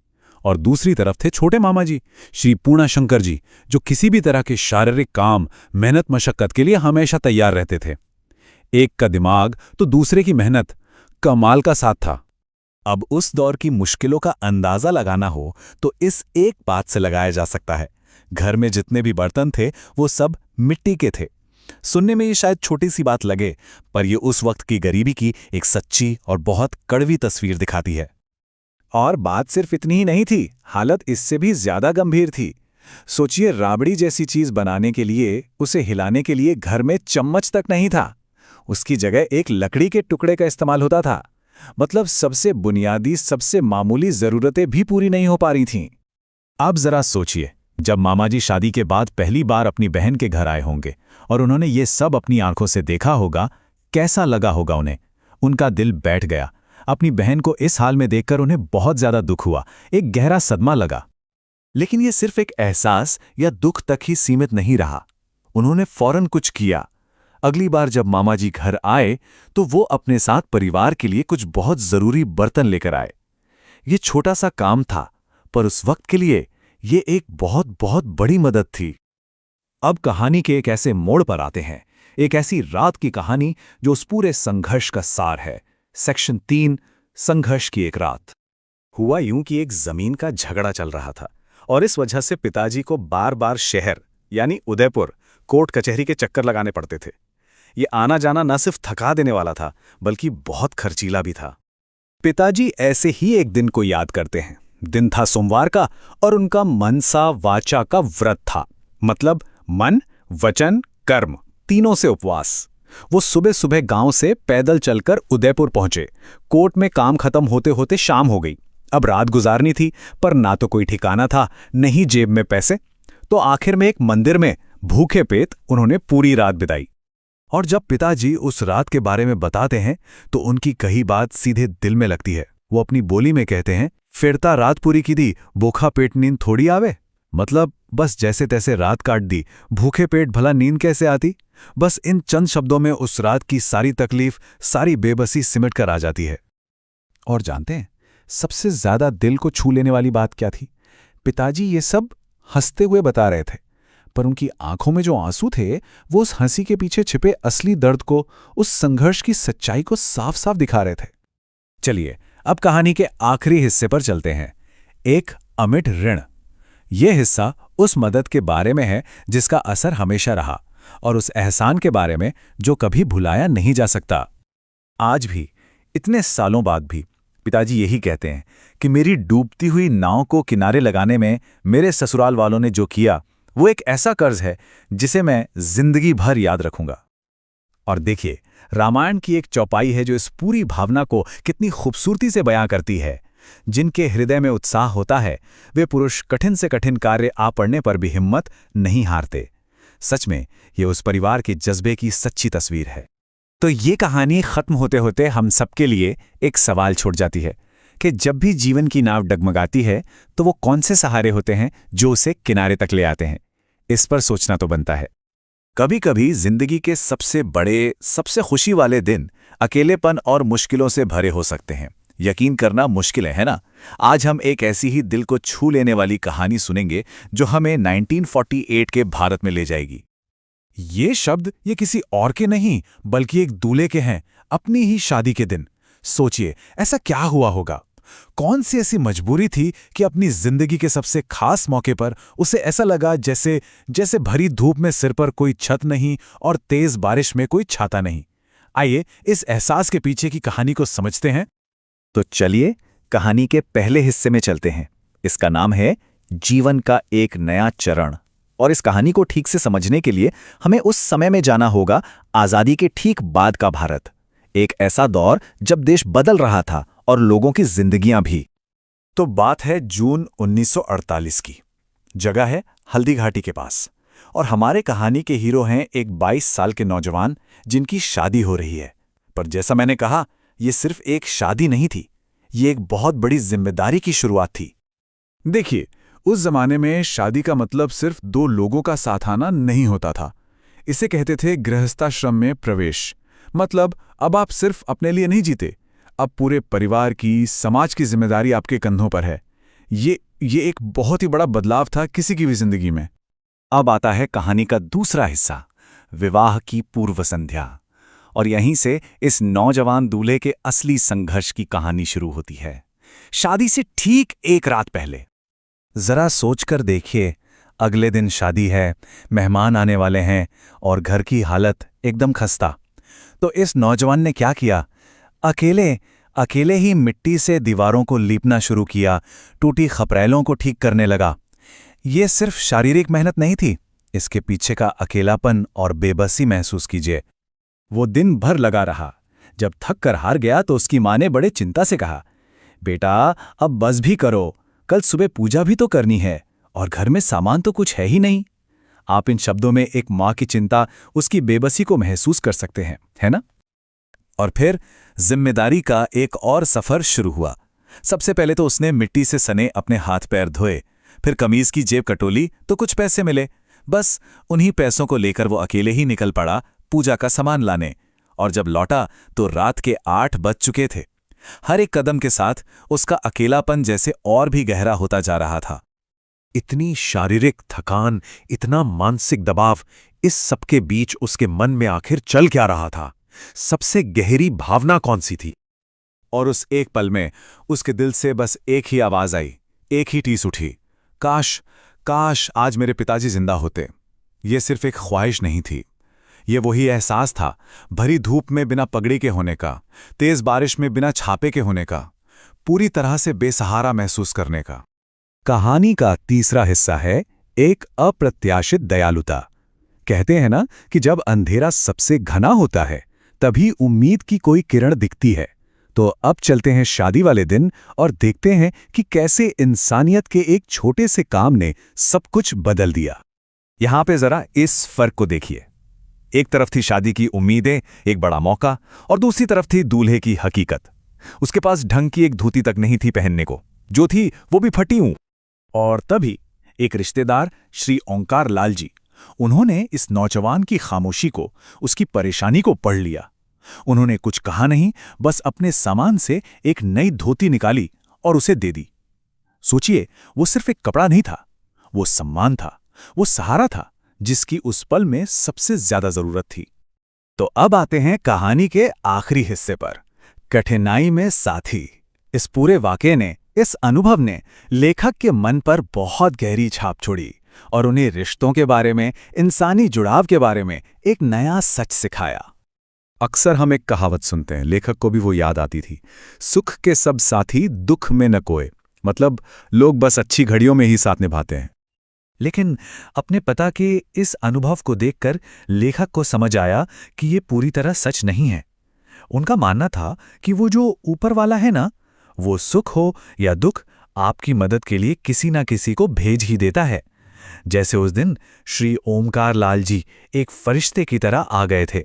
और दूसरी तरफ थे छोटे मामा जी, श्री पूर्णाशंकर जी, जो किसी भी तरह के शारीरिक काम, मेहनत मशक्कत के लिए हमेशा तैयार रहते थे। एक का दिमाग तो दूसरे की मेहनत, कमाल का साथ था। अब उस दौर की मुश्किलों का अंदाजा लगाना हो तो इस एक बात से लगाया जा सकता है, घर में जितने भी बर्तन थे वो सब मिट्टी के थे। सुनने में ये शायद छोटी सी बात लगे, पर ये उस वक्त की गरीबी की एक सच्ची और बहुत कड़वी तस्वीर दिखाती है। और बात सिर्फ इतनी ही नहीं थी, हालत इससे भी ज्यादा गंभीर थी। सोचिए, राबड़ी जैसी चीज बनाने के लिए, उसे हिलाने के लिए घर में चम्मच तक नहीं था। उसकी जगह एक लकड़ी के टुकड़े का इस्तेमाल होता था। मतलब सबसे बुनियादी, सबसे मामूली जरूरतें भी पूरी नहीं हो पा रही थीं। अब जरा सोचिए, जब मामाजी शादी के बाद पहली बार अपनी बहन के घर आए होंगे और उन्होंने ये सब अपनी आंखों से देखा होगा, कैसा लगा होगा उन्हें? उनका दिल बैठ गया। अपनी बहन को इस हाल में देखकर उन्हें बहुत ज्यादा दुख हुआ, एक गहरा सदमा लगा। लेकिन ये सिर्फ एक एहसास या दुख तक ही सीमित नहीं रहा। उन्होंने फौरन कुछ किया। अगली बार जब मामाजी घर आए तो वो अपने साथ परिवार के लिए कुछ बहुत जरूरी बर्तन लेकर आए। ये छोटा सा काम था, पर उस वक्त के लिए ये एक बहुत बहुत बड़ी मदद थी। अब कहानी के एक ऐसे मोड़ पर आते हैं, एक ऐसी रात की कहानी जो उस पूरे संघर्ष का सार है। सेक्शन 3, संघर्ष की एक रात। हुआ यूं कि एक जमीन का झगड़ा चल रहा था और इस वजह से पिताजी को बार बार शहर यानी उदयपुर कोर्ट कचहरी के चक्कर लगाने पड़ते थे। ये आना जाना न सिर्फ थका देने वाला था, बल्कि बहुत खर्चीला भी था। पिताजी ऐसे ही एक दिन को याद करते हैं। दिन था सोमवार का और उनका मनसा वाचा का व्रत था। मतलब मन, वचन, कर्म तीनों से उपवास। वो सुबह सुबह गांव से पैदल चलकर उदयपुर पहुंचे। कोर्ट में काम खत्म होते होते शाम हो गई। अब रात गुजारनी थी, पर ना तो कोई ठिकाना था, नहीं जेब में पैसे। तो आखिर में एक मंदिर में भूखे पेट उन्होंने पूरी रात बिताई। और जब पिताजी उस रात के बारे में बताते हैं तो उनकी कही बात सीधे दिल में लगती है। वो अपनी बोली में कहते हैं, फिरता रात पूरी की दी, भूखा पेट नींद थोड़ी आवे। मतलब बस जैसे तैसे रात काट दी, भूखे पेट भला नींद कैसे आती? बस इन चंद शब्दों में उस रात की सारी तकलीफ, सारी बेबसी सिमट कर आ जाती है। और जानते हैं सबसे ज्यादा दिल को छू लेने वाली बात क्या थी? पिताजी ये सब हंसते हुए बता रहे थे, पर उनकी आंखों में जो आंसू थे वो उस हंसी के पीछे छिपे असली दर्द को, उस संघर्ष की सच्चाई को साफ साफ दिखा रहे थे। चलिए अब कहानी के आखिरी हिस्से पर चलते हैं, एक अमिट ऋण। यह हिस्सा उस मदद के बारे में है जिसका असर हमेशा रहा, और उस एहसान के बारे में जो कभी भुलाया नहीं जा सकता। आज भी, इतने सालों बाद भी, पिताजी यही कहते हैं कि मेरी डूबती हुई नाव को किनारे लगाने में मेरे ससुराल वालों ने जो किया वो एक ऐसा कर्ज है जिसे मैं जिंदगी भर याद रखूंगा। और देखिए, रामायण की एक चौपाई है जो इस पूरी भावना को कितनी खूबसूरती से बयां करती है। जिनके हृदय में उत्साह होता है वे पुरुष कठिन से कठिन कार्य आ पड़ने पर भी हिम्मत नहीं हारते। सच में ये उस परिवार के जज्बे की सच्ची तस्वीर है। तो ये कहानी खत्म होते होते हम सबके लिए एक सवाल छोड़ जाती है कि जब भी जीवन की नाव डगमगाती है तो वो कौन से सहारे होते हैं जो उसे किनारे तक ले आते हैं। इस पर सोचना तो बनता है। कभी कभी जिंदगी के सबसे बड़े, सबसे खुशी वाले दिन अकेलेपन और मुश्किलों से भरे हो सकते हैं। यकीन करना मुश्किल है ना? आज हम एक ऐसी ही दिल को छू लेने वाली कहानी सुनेंगे जो हमें 1948 के भारत में ले जाएगी। ये शब्द ये किसी और के नहीं बल्कि एक दूल्हे के हैं, अपनी ही शादी के दिन। सोचिए ऐसा क्या हुआ होगा? कौन सी ऐसी मजबूरी थी कि अपनी जिंदगी के सबसे खास मौके पर उसे ऐसा लगा जैसे भरी धूप में सिर पर कोई छत नहीं और तेज बारिश में कोई छाता नहीं। आइए इस एहसास के पीछे की कहानी को समझते हैं। तो चलिए कहानी के पहले हिस्से में चलते हैं। इसका नाम है जीवन का एक नया चरण। और इस कहानी को ठीक से समझने के लिए हमें उस समय में जाना होगा, आजादी के ठीक बाद का भारत। एक ऐसा दौर जब देश बदल रहा था और लोगों की जिंदगियां भी। तो बात है जून 1948 की। जगह है हल्दीघाटी के पास। और हमारे कहानी के हीरो हैं एक 22 साल के नौजवान जिनकी शादी हो रही है। पर जैसा मैंने कहा, ये सिर्फ एक शादी नहीं थी, ये एक बहुत बड़ी जिम्मेदारी की शुरुआत थी। देखिए, उस जमाने में शादी का मतलब सिर्फ दो लोगों का साथ आना नहीं होता था। इसे कहते थे गृहस्थाश्रम में प्रवेश। मतलब अब आप सिर्फ अपने लिए नहीं जीते, अब पूरे परिवार की, समाज की जिम्मेदारी आपके कंधों पर है। ये एक बहुत ही बड़ा बदलाव था किसी की भी जिंदगी में। अब आता है कहानी का दूसरा हिस्सा, विवाह की पूर्व संध्या। और यहीं से इस नौजवान दूल्हे के असली संघर्ष की कहानी शुरू होती है। शादी से ठीक एक रात पहले। जरा सोचकर देखिए, अगले दिन शादी है, मेहमान आने वाले हैं और घर की हालत एकदम खस्ता। तो इस नौजवान ने क्या किया? अकेले ही मिट्टी से दीवारों को लीपना शुरू किया, टूटी खपरेलों को ठीक करने लगा। ये सिर्फ शारीरिक मेहनत नहीं थी, इसके पीछे का अकेलापन और बेबसी महसूस कीजिए। वो दिन भर लगा रहा। जब थक कर हार गया तो उसकी माँ ने बड़े चिंता से कहा, बेटा अब बस भी करो, कल सुबह पूजा भी तो करनी है और घर में सामान तो कुछ है ही नहीं। आप इन शब्दों में एक माँ की चिंता, उसकी बेबसी को महसूस कर सकते हैं, है ना? और फिर जिम्मेदारी का एक और सफर शुरू हुआ। सबसे पहले तो उसने मिट्टी से सने अपने हाथ पैर धोए, फिर कमीज की जेब कटोली तो कुछ पैसे मिले। बस उन्हीं पैसों को लेकर वो अकेले ही निकल पड़ा पूजा का सामान लाने। और जब लौटा तो रात के 8 बज चुके थे। हर एक कदम के साथ उसका अकेलापन जैसे और भी गहरा होता जा रहा था। इतनी शारीरिक थकान, इतना मानसिक दबाव, इस सबके बीच उसके मन में आखिर चल क्या रहा था? सबसे गहरी भावना कौन सी थी? और उस एक पल में उसके दिल से बस एक ही आवाज आई, एक ही टीस उठी, काश आज मेरे पिताजी जिंदा होते। ये सिर्फ एक ख्वाहिश नहीं थी, ये वही एहसास था, भरी धूप में बिना पगड़ी के होने का, तेज बारिश में बिना छापे के होने का, पूरी तरह से बेसहारा महसूस करने का। कहानी का तीसरा हिस्सा है एक अप्रत्याशित दयालुता। कहते हैं ना कि जब अंधेरा सबसे घना होता है तभी उम्मीद की कोई किरण दिखती है। तो अब चलते हैं शादी वाले दिन और देखते हैं कि कैसे इंसानियत के एक छोटे से काम ने सब कुछ बदल दिया। यहां पे जरा इस फर्क को देखिए। एक तरफ थी शादी की उम्मीदें, एक बड़ा मौका, और दूसरी तरफ थी दूल्हे की हकीकत। उसके पास ढंग की एक धोती तक नहीं थी पहनने को, जो थी वो भी फटी हूं। और तभी एक रिश्तेदार श्री ओंकार लाल जी, उन्होंने इस नौजवान की खामोशी को, उसकी परेशानी को पढ़ लिया। उन्होंने कुछ कहा नहीं, बस अपने सामान से एक नई धोती निकाली और उसे दे दी। सोचिए, वो सिर्फ एक कपड़ा नहीं था, वो सम्मान था, वो सहारा था जिसकी उस पल में सबसे ज्यादा जरूरत थी। तो अब आते हैं कहानी के आखिरी हिस्से पर, कठिनाई में साथी। इस पूरे वाक़ये ने, इस अनुभव ने लेखक के मन पर बहुत गहरी छाप छोड़ी और उन्हें रिश्तों के बारे में, इंसानी जुड़ाव के बारे में एक नया सच सिखाया। अक्सर हम एक कहावत सुनते हैं, लेखक को भी वो याद आती थी, सुख के सब साथी दुख में न कोय। मतलब लोग बस अच्छी घड़ियों में ही साथ निभाते हैं। लेकिन अपने पिता के इस अनुभव को देखकर लेखक को समझ आया कि ये पूरी तरह सच नहीं है। उनका मानना था कि वो जो ऊपर वाला है ना, वो सुख हो या दुख आपकी मदद के लिए किसी ना किसी को भेज ही देता है। जैसे उस दिन श्री ओमकार लाल जी एक फरिश्ते की तरह आ गए थे।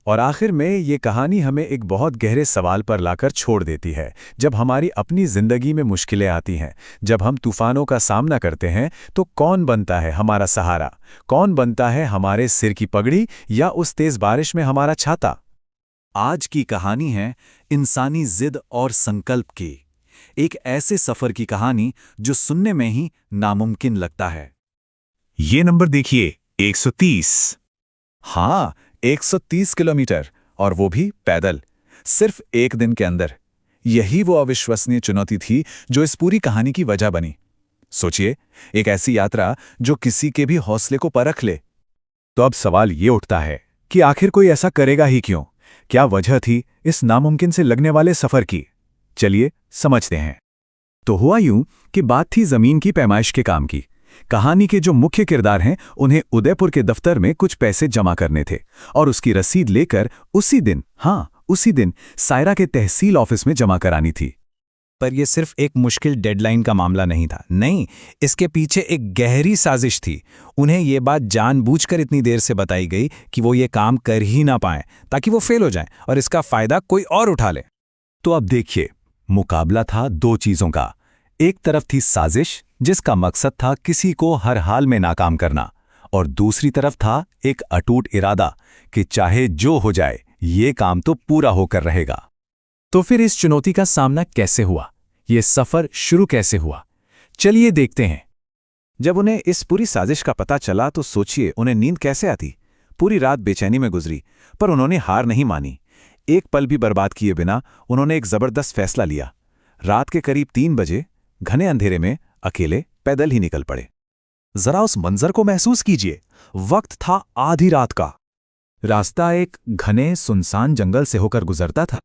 और आखिर में ये कहानी हमें एक बहुत गहरे सवाल पर लाकर छोड़ देती है। जब हमारी अपनी जिंदगी में मुश्किलें आती हैं, जब हम तूफानों का सामना करते हैं, तो कौन बनता है हमारा सहारा? कौन बनता है हमारे सिर की पगड़ी या उस तेज बारिश में हमारा छाता? आज की कहानी है इंसानी जिद और संकल्प की, एक ऐसे सफर की कहानी जो सुनने में ही नामुमकिन लगता है। ये नंबर देखिए, 130। हाँ, 130 किलोमीटर, और वो भी पैदल, सिर्फ एक दिन के अंदर। यही वो अविश्वसनीय चुनौती थी जो इस पूरी कहानी की वजह बनी। सोचिए, एक ऐसी यात्रा जो किसी के भी हौसले को परख ले। तो अब सवाल ये उठता है कि आखिर कोई ऐसा करेगा ही क्यों? क्या वजह थी इस नामुमकिन से लगने वाले सफर की? चलिए समझते हैं। तो हुआ यूं कि बात थी जमीन की पैमाइश के काम की। कहानी के जो मुख्य किरदार हैं, उन्हें उदयपुर के दफ्तर में कुछ पैसे जमा करने थे और उसकी रसीद लेकर उसी दिन सायरा के तहसील ऑफिस में जमा करानी थी। पर यह सिर्फ एक मुश्किल डेडलाइन का मामला नहीं था। नहीं, इसके पीछे एक गहरी साजिश थी। उन्हें यह बात जानबूझकर इतनी देर से बताई गई कि वो ये काम कर ही ना पाएं, ताकि वो फेल हो जाएं और इसका फायदा कोई और उठा ले। तो अब देखिए, मुकाबला था दो चीजों का। एक तरफ थी साजिश जिसका मकसद था किसी को हर हाल में नाकाम करना, और दूसरी तरफ था एक अटूट इरादा कि चाहे जो हो जाए, ये काम तो पूरा होकर रहेगा। तो फिर इस चुनौती का सामना कैसे हुआ? ये सफर शुरू कैसे हुआ? चलिए देखते हैं। जब उन्हें इस पूरी साजिश का पता चला तो सोचिए उन्हें नींद कैसे आती। पूरी रात बेचैनी में गुजरी, पर उन्होंने हार नहीं मानी। एक पल भी बर्बाद किए बिना उन्होंने एक जबरदस्त फैसला लिया। रात के करीब 3 बजे घने अंधेरे में अकेले पैदल ही निकल पड़े। जरा उस मंजर को महसूस कीजिए। वक्त था आधी रात का। रास्ता एक घने सुनसान जंगल से होकर गुजरता था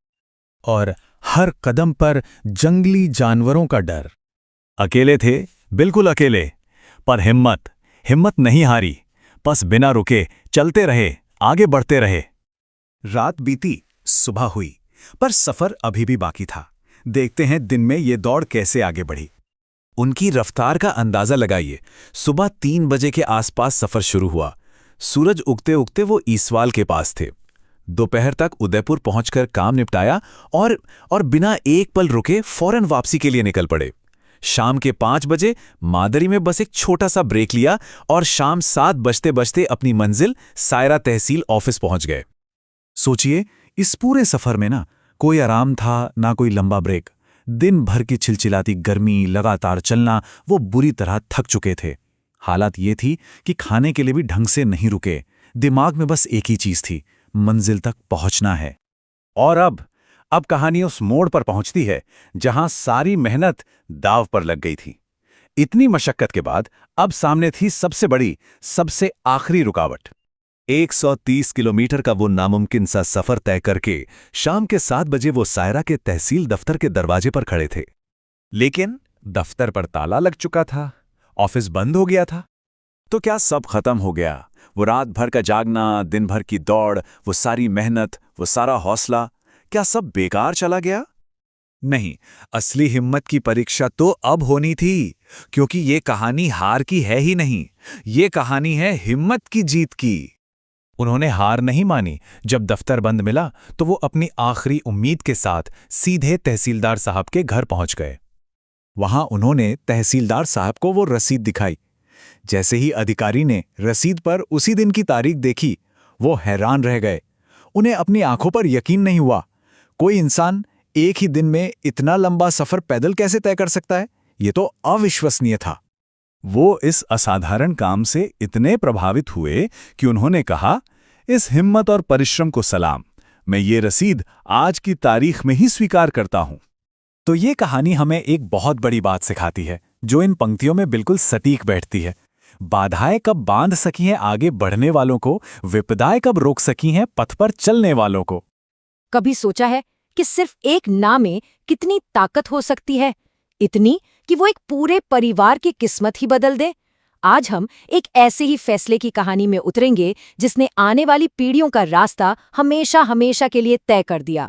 और हर कदम पर जंगली जानवरों का डर। अकेले थे, बिल्कुल अकेले, पर हिम्मत नहीं हारी। बस बिना रुके चलते रहे, आगे बढ़ते रहे। रात बीती, सुबह हुई, पर सफर अभी भी बाकी था। देखते हैं दिन में ये दौड़ कैसे आगे बढ़ी। उनकी रफ्तार का अंदाजा लगाइए। सुबह 3 बजे के आसपास सफर शुरू हुआ। सूरज उगते उगते वो ईसवाल के पास थे। दोपहर तक उदयपुर पहुंचकर काम निपटाया और बिना एक पल रुके फौरन वापसी के लिए निकल पड़े। शाम के 5 बजे मादरी में बस एक छोटा सा ब्रेक लिया और शाम 7 बजते बजते अपनी मंजिल सायरा तहसील ऑफिस पहुंच गए। सोचिए, इस पूरे सफर में ना कोई आराम था, ना कोई लंबा ब्रेक। दिन भर की चिलचिलाती गर्मी, लगातार चलना, वो बुरी तरह थक चुके थे। हालत ये थी कि खाने के लिए भी ढंग से नहीं रुके। दिमाग में बस एक ही चीज थी, मंजिल तक पहुंचना है। और अब कहानी उस मोड़ पर पहुंचती है जहां सारी मेहनत दांव पर लग गई थी। इतनी मशक्कत के बाद अब सामने थी सबसे बड़ी, सबसे आखिरी रुकावट। 130 किलोमीटर का वो नामुमकिन सा सफर तय करके शाम के 7 बजे वो सायरा के तहसील दफ्तर के दरवाजे पर खड़े थे। लेकिन दफ्तर पर ताला लग चुका था, ऑफिस बंद हो गया था। तो क्या सब खत्म हो गया? वो रात भर का जागना, दिन भर की दौड़, वो सारी मेहनत, वो सारा हौसला, क्या सब बेकार चला गया? नहीं, असली हिम्मत की परीक्षा तो अब होनी थी, क्योंकि ये कहानी हार की है ही नहीं, ये कहानी है हिम्मत की जीत की। उन्होंने हार नहीं मानी। जब दफ्तर बंद मिला तो वो अपनी आखिरी उम्मीद के साथ सीधे तहसीलदार साहब के घर पहुंच गए। वहां उन्होंने तहसीलदार साहब को वो रसीद दिखाई जैसे ही अधिकारी ने रसीद पर उसी दिन की तारीख देखी, वो हैरान रह गए। उन्हें अपनी आंखों पर यकीन नहीं हुआ। कोई इंसान एक ही दिन में इतना लंबा सफर पैदल कैसे तय कर सकता है? ये तो अविश्वसनीय था। वो इस असाधारण काम से इतने प्रभावित हुए कि उन्होंने कहा, इस हिम्मत और परिश्रम को सलाम, मैं ये रसीद आज की तारीख में ही स्वीकार करता हूं। तो ये कहानी हमें एक बहुत बड़ी बात सिखाती है, जो इन पंक्तियों में बिल्कुल सटीक बैठती है। बाधाएं कब बांध सकी हैं आगे बढ़ने वालों को, विपदाएं कब रोक सकी हैं पथ पर चलने वालों को। कभी सोचा है कि सिर्फ एक ना में कितनी ताकत हो सकती है? इतनी कि वो एक पूरे परिवार की किस्मत ही बदल दे। आज हम एक ऐसे ही फैसले की कहानी में उतरेंगे जिसने आने वाली पीढ़ियों का रास्ता हमेशा हमेशा के लिए तय कर दिया।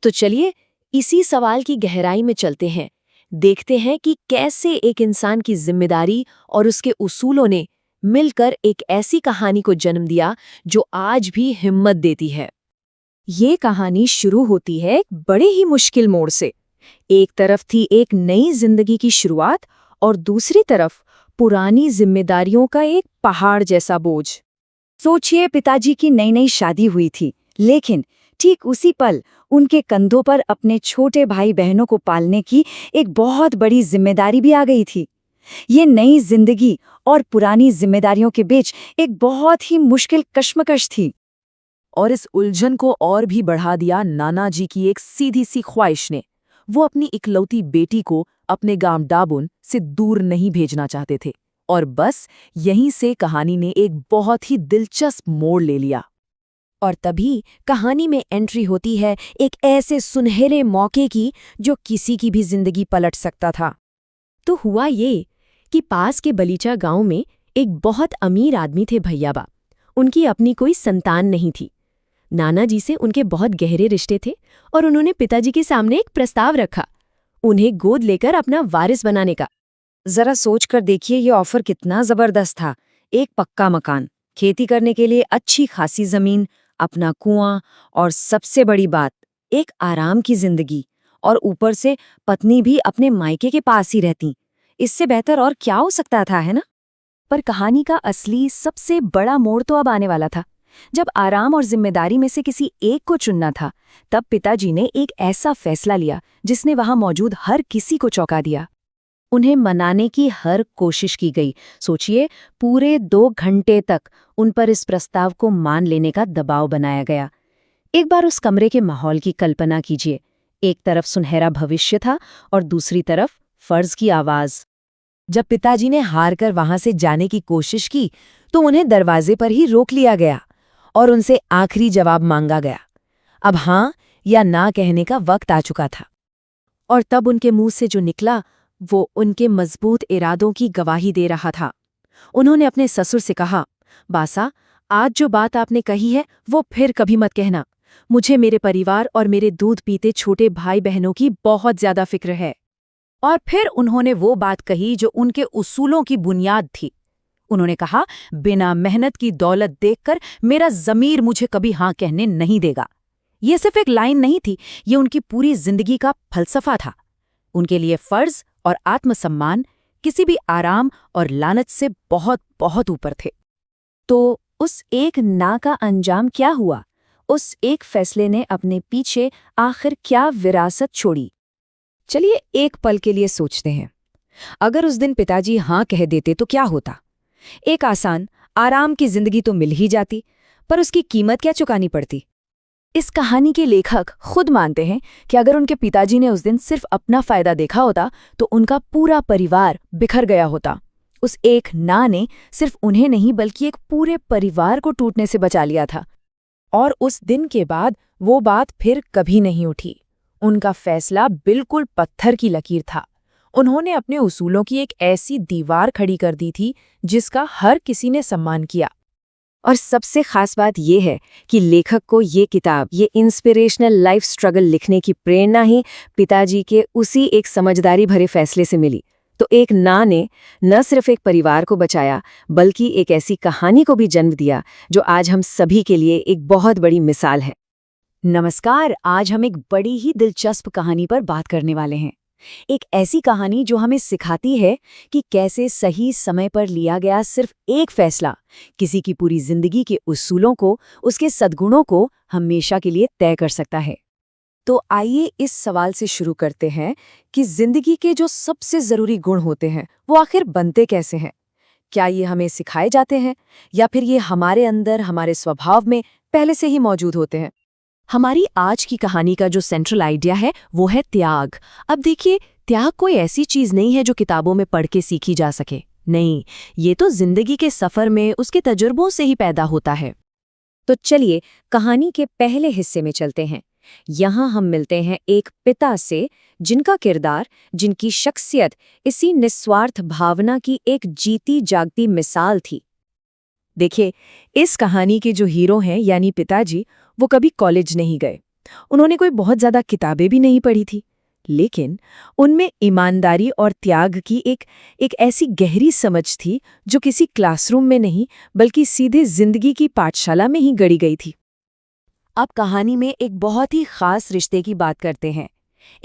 तो चलिए इसी सवाल की गहराई में चलते हैं। देखते हैं कि कैसे एक इंसान की जिम्मेदारी और उसके उसूलों ने मिलकर एक ऐसी कहानी को जन्म दिया जो आज भी हिम्मत देती है। ये कहानी शुरू होती है एक बड़े ही मुश्किल मोड़ से। एक तरफ थी एक नई जिंदगी की शुरुआत और दूसरी तरफ पुरानी जिम्मेदारियों का एक पहाड़ जैसा बोझ। सोचिए, पिताजी की नई नई शादी हुई थी, लेकिन ठीक उसी पल उनके कंधों पर अपने छोटे भाई बहनों को पालने की एक बहुत बड़ी जिम्मेदारी भी आ गई थी। ये नई जिंदगी और पुरानी जिम्मेदारियों के बीच एक बहुत ही मुश्किल कश्मकश थी। और इस उलझन को और भी बढ़ा दिया नाना जी की एक सीधी सी ख्वाहिश ने। वो अपनी इकलौती बेटी को अपने गांव डाबुन से दूर नहीं भेजना चाहते थे। और बस यहीं से कहानी ने एक बहुत ही दिलचस्प मोड़ ले लिया। और तभी कहानी में एंट्री होती है एक ऐसे सुनहरे मौके की जो किसी की भी जिंदगी पलट सकता था। तो हुआ ये कि पास के बलीचा गांव में एक बहुत अमीर आदमी थे भैयाबा। उनकी अपनी कोई संतान नहीं थी। नाना जी से उनके बहुत गहरे रिश्ते थे और उन्होंने पिताजी के सामने एक प्रस्ताव रखा, उन्हें गोद लेकर अपना वारिस बनाने का। जरा सोच कर देखिए, ये ऑफर कितना जबरदस्त था। एक पक्का मकान, खेती करने के लिए अच्छी खासी जमीन, अपना कुआं और सबसे बड़ी बात, एक आराम की जिंदगी। और ऊपर से पत्नी भी अपने मायके के पास ही रहती। इससे बेहतर और क्या हो सकता था, है ना? पर कहानी का असली सबसे बड़ा मोड़ तो अब आने वाला था। जब आराम और जिम्मेदारी में से किसी एक को चुनना था, तब पिताजी ने एक ऐसा फैसला लिया जिसने वहां मौजूद हर किसी को चौंका दिया। उन्हें मनाने की हर कोशिश की गई। सोचिए, पूरे 2 घंटे तक उन पर इस प्रस्ताव को मान लेने का दबाव बनाया गया। एक बार उस कमरे के माहौल की कल्पना कीजिए। एक तरफ सुनहरा भविष्य था और दूसरी तरफ फर्ज की आवाज। जब पिताजी ने हार कर वहां से जाने की कोशिश की, तो उन्हें दरवाजे पर ही रोक लिया गया और उनसे आखिरी जवाब मांगा गया। अब हाँ या ना कहने का वक्त आ चुका था। और तब उनके मुंह से जो निकला, वो उनके मजबूत इरादों की गवाही दे रहा था। उन्होंने अपने ससुर से कहा, बासा, आज जो बात आपने कही है वो फिर कभी मत कहना। मुझे मेरे परिवार और मेरे दूध पीते छोटे भाई बहनों की बहुत ज्यादा फिक्र है। और फिर उन्होंने वो बात कही जो उनके उसूलों की बुनियाद थी। उन्होंने कहा, बिना मेहनत की दौलत देखकर मेरा ज़मीर मुझे कभी हाँ कहने नहीं देगा। ये सिर्फ एक लाइन नहीं थी, ये उनकी पूरी जिंदगी का फलसफा था। उनके लिए फर्ज और आत्मसम्मान किसी भी आराम और लालच से बहुत बहुत ऊपर थे। तो उस एक ना का अंजाम क्या हुआ? उस एक फैसले ने अपने पीछे आखिर क्या विरासत छोड़ी? चलिए एक पल के लिए सोचते हैं। अगर उस दिन पिताजी हाँ कह देते तो क्या होता? एक आसान, आराम की जिंदगी तो मिल ही जाती, पर उसकी कीमत क्या चुकानी पड़ती? इस कहानी के लेखक खुद मानते हैं कि अगर उनके पिताजी ने उस दिन सिर्फ अपना फायदा देखा होता तो उनका पूरा परिवार बिखर गया होता। उस एक ना ने सिर्फ उन्हें नहीं बल्कि एक पूरे परिवार को टूटने से बचा लिया था। और उस दिन के बाद वो बात फिर कभी नहीं उठी। उनका फैसला बिल्कुल पत्थर की लकीर था। उन्होंने अपने उसूलों की एक ऐसी दीवार खड़ी कर दी थी जिसका हर किसी ने सम्मान किया। और सबसे खास बात यह है कि लेखक को ये किताब, ये इंस्पिरेशनल लाइफ स्ट्रगल लिखने की प्रेरणा ही पिताजी के उसी एक समझदारी भरे फैसले से मिली। तो एक ना ने न सिर्फ एक परिवार को बचाया, बल्कि एक ऐसी कहानी को भी जन्म दिया जो आज हम सभी के लिए एक बहुत बड़ी मिसाल है। नमस्कार, आज हम एक बड़ी ही दिलचस्प कहानी पर बात करने वाले हैं। एक ऐसी कहानी जो हमें सिखाती है कि कैसे सही समय पर लिया गया सिर्फ एक फैसला किसी की पूरी जिंदगी के उसूलों को, उसके सद्गुणों को हमेशा के लिए तय कर सकता है। तो आइए इस सवाल से शुरू करते हैं कि जिंदगी के जो सबसे जरूरी गुण होते हैं वो आखिर बनते कैसे हैं? क्या ये हमें सिखाए जाते हैं या फिर ये हमारे अंदर, हमारे स्वभाव में पहले से ही मौजूद होते हैं? हमारी आज की कहानी का जो सेंट्रल आइडिया है वो है त्याग। अब देखिए, त्याग कोई ऐसी चीज नहीं है जो किताबों में पढ़ के सीखी जा सके। नहीं, ये तो जिंदगी के सफर में उसके तजुर्बों से ही पैदा होता है। तो चलिए कहानी के पहले हिस्से में चलते हैं। यहाँ हम मिलते हैं एक पिता से जिनका किरदार, जिनकी शख्सियत इसी निस्वार्थ भावना की एक जीती जागती मिसाल थी। देखिए, इस कहानी के जो हीरो हैं यानी पिताजी, वो कभी कॉलेज नहीं गए। उन्होंने कोई बहुत ज़्यादा किताबें भी नहीं पढ़ी थी, लेकिन उनमें ईमानदारी और त्याग की एक ऐसी गहरी समझ थी जो किसी क्लासरूम में नहीं बल्कि सीधे जिंदगी की पाठशाला में ही गढ़ी गई थी। अब कहानी में एक बहुत ही खास रिश्ते की बात करते हैं।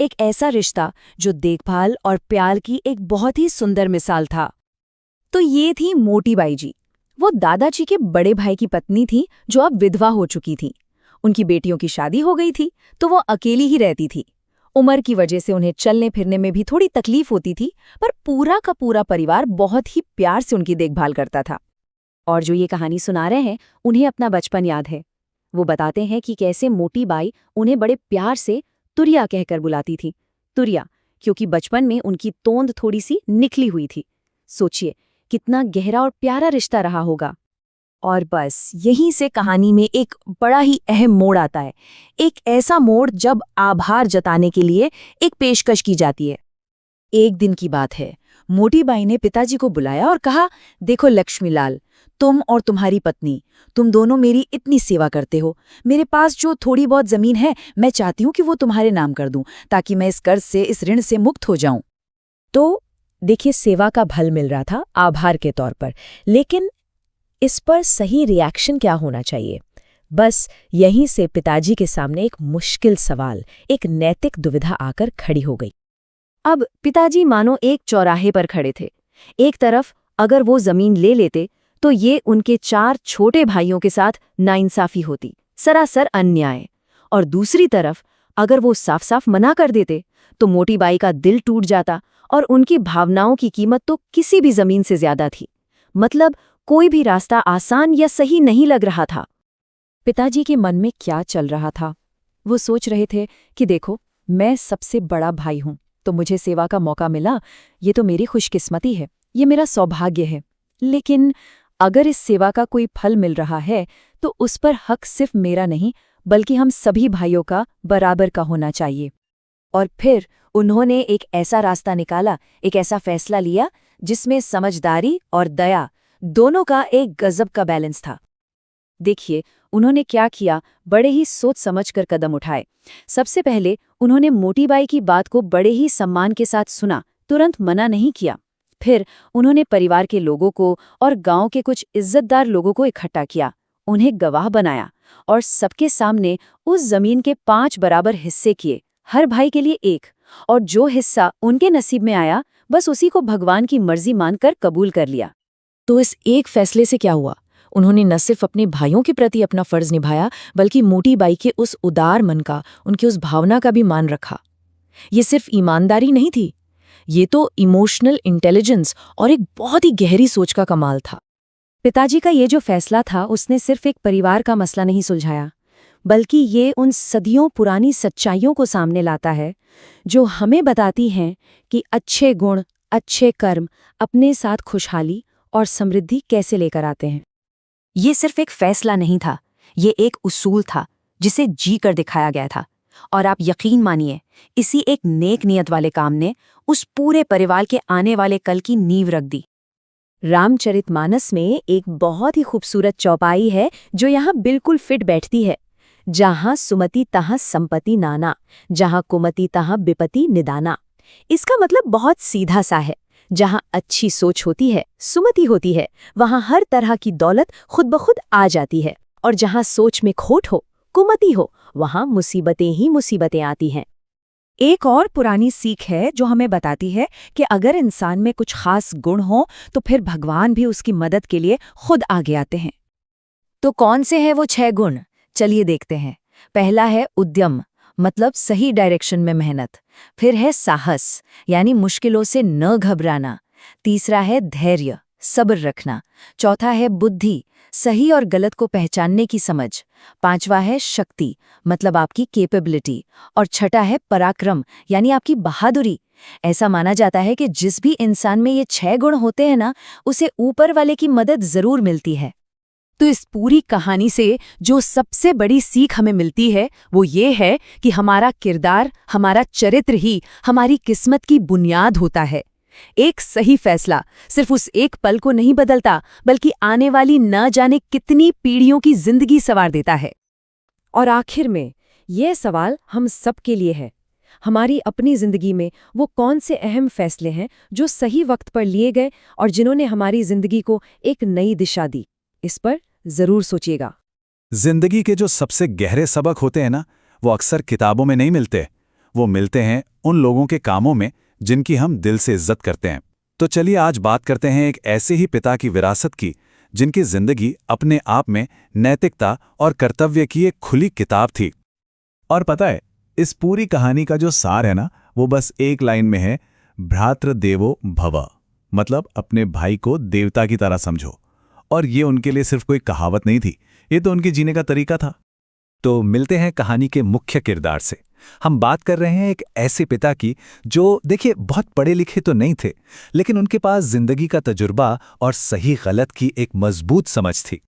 एक ऐसा रिश्ता जो देखभाल और प्यार की एक बहुत ही सुंदर मिसाल था। तो ये थी मोटी बाई जी। वो दादाजी के बड़े भाई की पत्नी थी जो अब विधवा हो चुकी थी। उनकी बेटियों की शादी हो गई थी तो वो अकेली ही रहती थी। उम्र की वजह से उन्हें चलने फिरने में भी थोड़ी तकलीफ होती थी, पर पूरा का पूरा परिवार बहुत ही प्यार से उनकी देखभाल करता था। और जो ये कहानी सुना रहे हैं उन्हें अपना बचपन याद है। वो बताते हैं कि कैसे मोटी बाई उन्हें बड़े प्यार से तुरिया कहकर बुलाती थी। तुरिया, क्योंकि बचपन में उनकी तोंद थोड़ी सी निकली हुई थी। सोचिए कितना गहरा और प्यारा रिश्ता रहा होगा। और बस यहीं से कहानी में एक बड़ा ही अहम मोड़ आता है। एक ऐसा मोड़ जब आभार जताने के लिए एक पेशकश की जाती है। एक दिन की बात है, मोटी बाई ने पिताजी को बुलाया और कहा, देखो लक्ष्मीलाल, तुम और तुम्हारी पत्नी, तुम दोनों मेरी इतनी सेवा करते हो। मेरे पास जो थोड़ी बहुत जमीन है मैं चाहती हूँ कि वो तुम्हारे नाम कर दूं, ताकि मैं इस कर्ज से, इस ऋण से मुक्त हो जाऊं। तो देखिए, सेवा का फल मिल रहा था आभार के तौर पर, लेकिन इस पर सही रिएक्शन क्या होना चाहिए? बस यहीं से पिताजी के सामने एक मुश्किल सवाल, एक नैतिक दुविधा आकर खड़ी हो गई। अब पिताजी मानो एक चौराहे पर खड़े थे। एक तरफ अगर वो जमीन ले लेते तो ये उनके 4 छोटे भाइयों के साथ नाइंसाफी होती, सरासर अन्याय। और दूसरी तरफ अगर वो साफ साफ मना कर देते तो मोटी बाई का दिल टूट जाता और उनकी भावनाओं की कीमत तो किसी भी जमीन से ज्यादा थी। मतलब कोई भी रास्ता आसान या सही नहीं लग रहा था। पिताजी के मन में क्या चल रहा था? वो सोच रहे थे कि देखो, मैं सबसे बड़ा भाई हूं, तो मुझे सेवा का मौका मिला, ये तो मेरी खुशकिस्मती है, ये मेरा सौभाग्य है। लेकिन अगर इस सेवा का कोई फल मिल रहा है तो उस पर हक सिर्फ मेरा नहीं बल्कि हम सभी भाइयों का बराबर का होना चाहिए। और फिर उन्होंने एक ऐसा रास्ता निकाला, एक ऐसा फैसला लिया जिसमें समझदारी और दया दोनों का एक गजब का बैलेंस था। देखिए उन्होंने क्या किया, बड़े ही सोच समझ कर कदम उठाए। सबसे पहले उन्होंने मोटी बाई की बात को बड़े ही सम्मान के साथ सुना, तुरंत मना नहीं किया। फिर उन्होंने परिवार के लोगों को और गांव के कुछ इज्जतदार लोगों को इकट्ठा किया, उन्हें गवाह बनाया और सबके सामने उस जमीन के 5 बराबर हिस्से किए, हर भाई के लिए एक। और जो हिस्सा उनके नसीब में आया बस उसी को भगवान की मर्जी मानकर कबूल कर लिया। तो इस एक फैसले से क्या हुआ? उन्होंने न सिर्फ अपने भाइयों के प्रति अपना फर्ज निभाया बल्कि मोटी बाई के उस उदार मन का, उनकी उस भावना का भी मान रखा। ये सिर्फ ईमानदारी नहीं थी, ये तो इमोशनल इंटेलिजेंस और एक बहुत ही गहरी सोच का कमाल था। पिताजी का ये जो फैसला था उसने सिर्फ एक परिवार का मसला नहीं सुलझाया, बल्कि ये उन सदियों पुरानी सच्चाइयों को सामने लाता है जो हमें बताती हैं कि अच्छे गुण, अच्छे कर्म अपने साथ खुशहाली और समृद्धि कैसे लेकर आते हैं। ये सिर्फ एक फैसला नहीं था, ये एक उसूल था जिसे जी कर दिखाया गया था। और आप यकीन मानिए, इसी एक नेक नियत वाले काम ने उस पूरे परिवार के आने वाले कल की नींव रख दी। रामचरितमानस में एक बहुत ही खूबसूरत चौपाई है जो यहाँ बिल्कुल फिट बैठती है। जहाँ सुमति तहाँ संपत्ति नाना, जहाँ कुमति तहाँ विपत्ति निदाना। इसका मतलब बहुत सीधा सा है, जहाँ अच्छी सोच होती है, सुमति होती है, वहाँ हर तरह की दौलत खुद ब खुद आ जाती है। और जहाँ सोच में खोट हो, कुमति हो, वहाँ मुसीबतें ही मुसीबतें आती हैं। एक और पुरानी सीख है जो हमें बताती है कि अगर इंसान में कुछ खास गुण हो तो फिर भगवान भी उसकी मदद के लिए खुद आगे आते हैं। तो कौन से हैं वो 6 गुण? चलिए देखते हैं। पहला है उद्यम, मतलब सही डायरेक्शन में मेहनत। फिर है साहस, यानी मुश्किलों से न घबराना। तीसरा है धैर्य, सब्र रखना। चौथा है बुद्धि, सही और गलत को पहचानने की समझ। पांचवा है शक्ति, मतलब आपकी कैपेबिलिटी। और छठा है पराक्रम, यानी आपकी बहादुरी। ऐसा माना जाता है कि जिस भी इंसान में ये 6 गुण होते हैं ना, उसे ऊपर वाले की मदद जरूर मिलती है। तो इस पूरी कहानी से जो सबसे बड़ी सीख हमें मिलती है वो ये है कि हमारा किरदार, हमारा चरित्र ही हमारी किस्मत की बुनियाद होता है। एक सही फैसला सिर्फ उस एक पल को नहीं बदलता, बल्कि आने वाली न जाने कितनी पीढ़ियों की जिंदगी संवार देता है। और आखिर में यह सवाल हम सब के लिए है, हमारी अपनी जिंदगी में वो कौन से अहम फैसले हैं जो सही वक्त पर लिए गए और जिन्होंने हमारी जिंदगी को एक नई दिशा दी? इस पर जरूर सोचिएगा। जिंदगी के जो सबसे गहरे सबक होते हैं ना, वो अक्सर किताबों में नहीं मिलते। वो मिलते हैं उन लोगों के कामों में जिनकी हम दिल से इज्जत करते हैं। तो चलिए आज बात करते हैं एक ऐसे ही पिता की विरासत की, जिनकी जिंदगी अपने आप में नैतिकता और कर्तव्य की एक खुली किताब थी। और पता है, इस पूरी कहानी का जो सार है ना, वो बस एक लाइन में है, भ्रातृदेवो भव, मतलब अपने भाई को देवता की तरह समझो। और ये उनके लिए सिर्फ कोई कहावत नहीं थी, ये तो उनके जीने का तरीका था। तो मिलते हैं कहानी के मुख्य किरदार से। हम बात कर रहे हैं एक ऐसे पिता की जो देखिए बहुत पढ़े लिखे तो नहीं थे, लेकिन उनके पास जिंदगी का तजुर्बा और सही गलत की एक मजबूत समझ थी।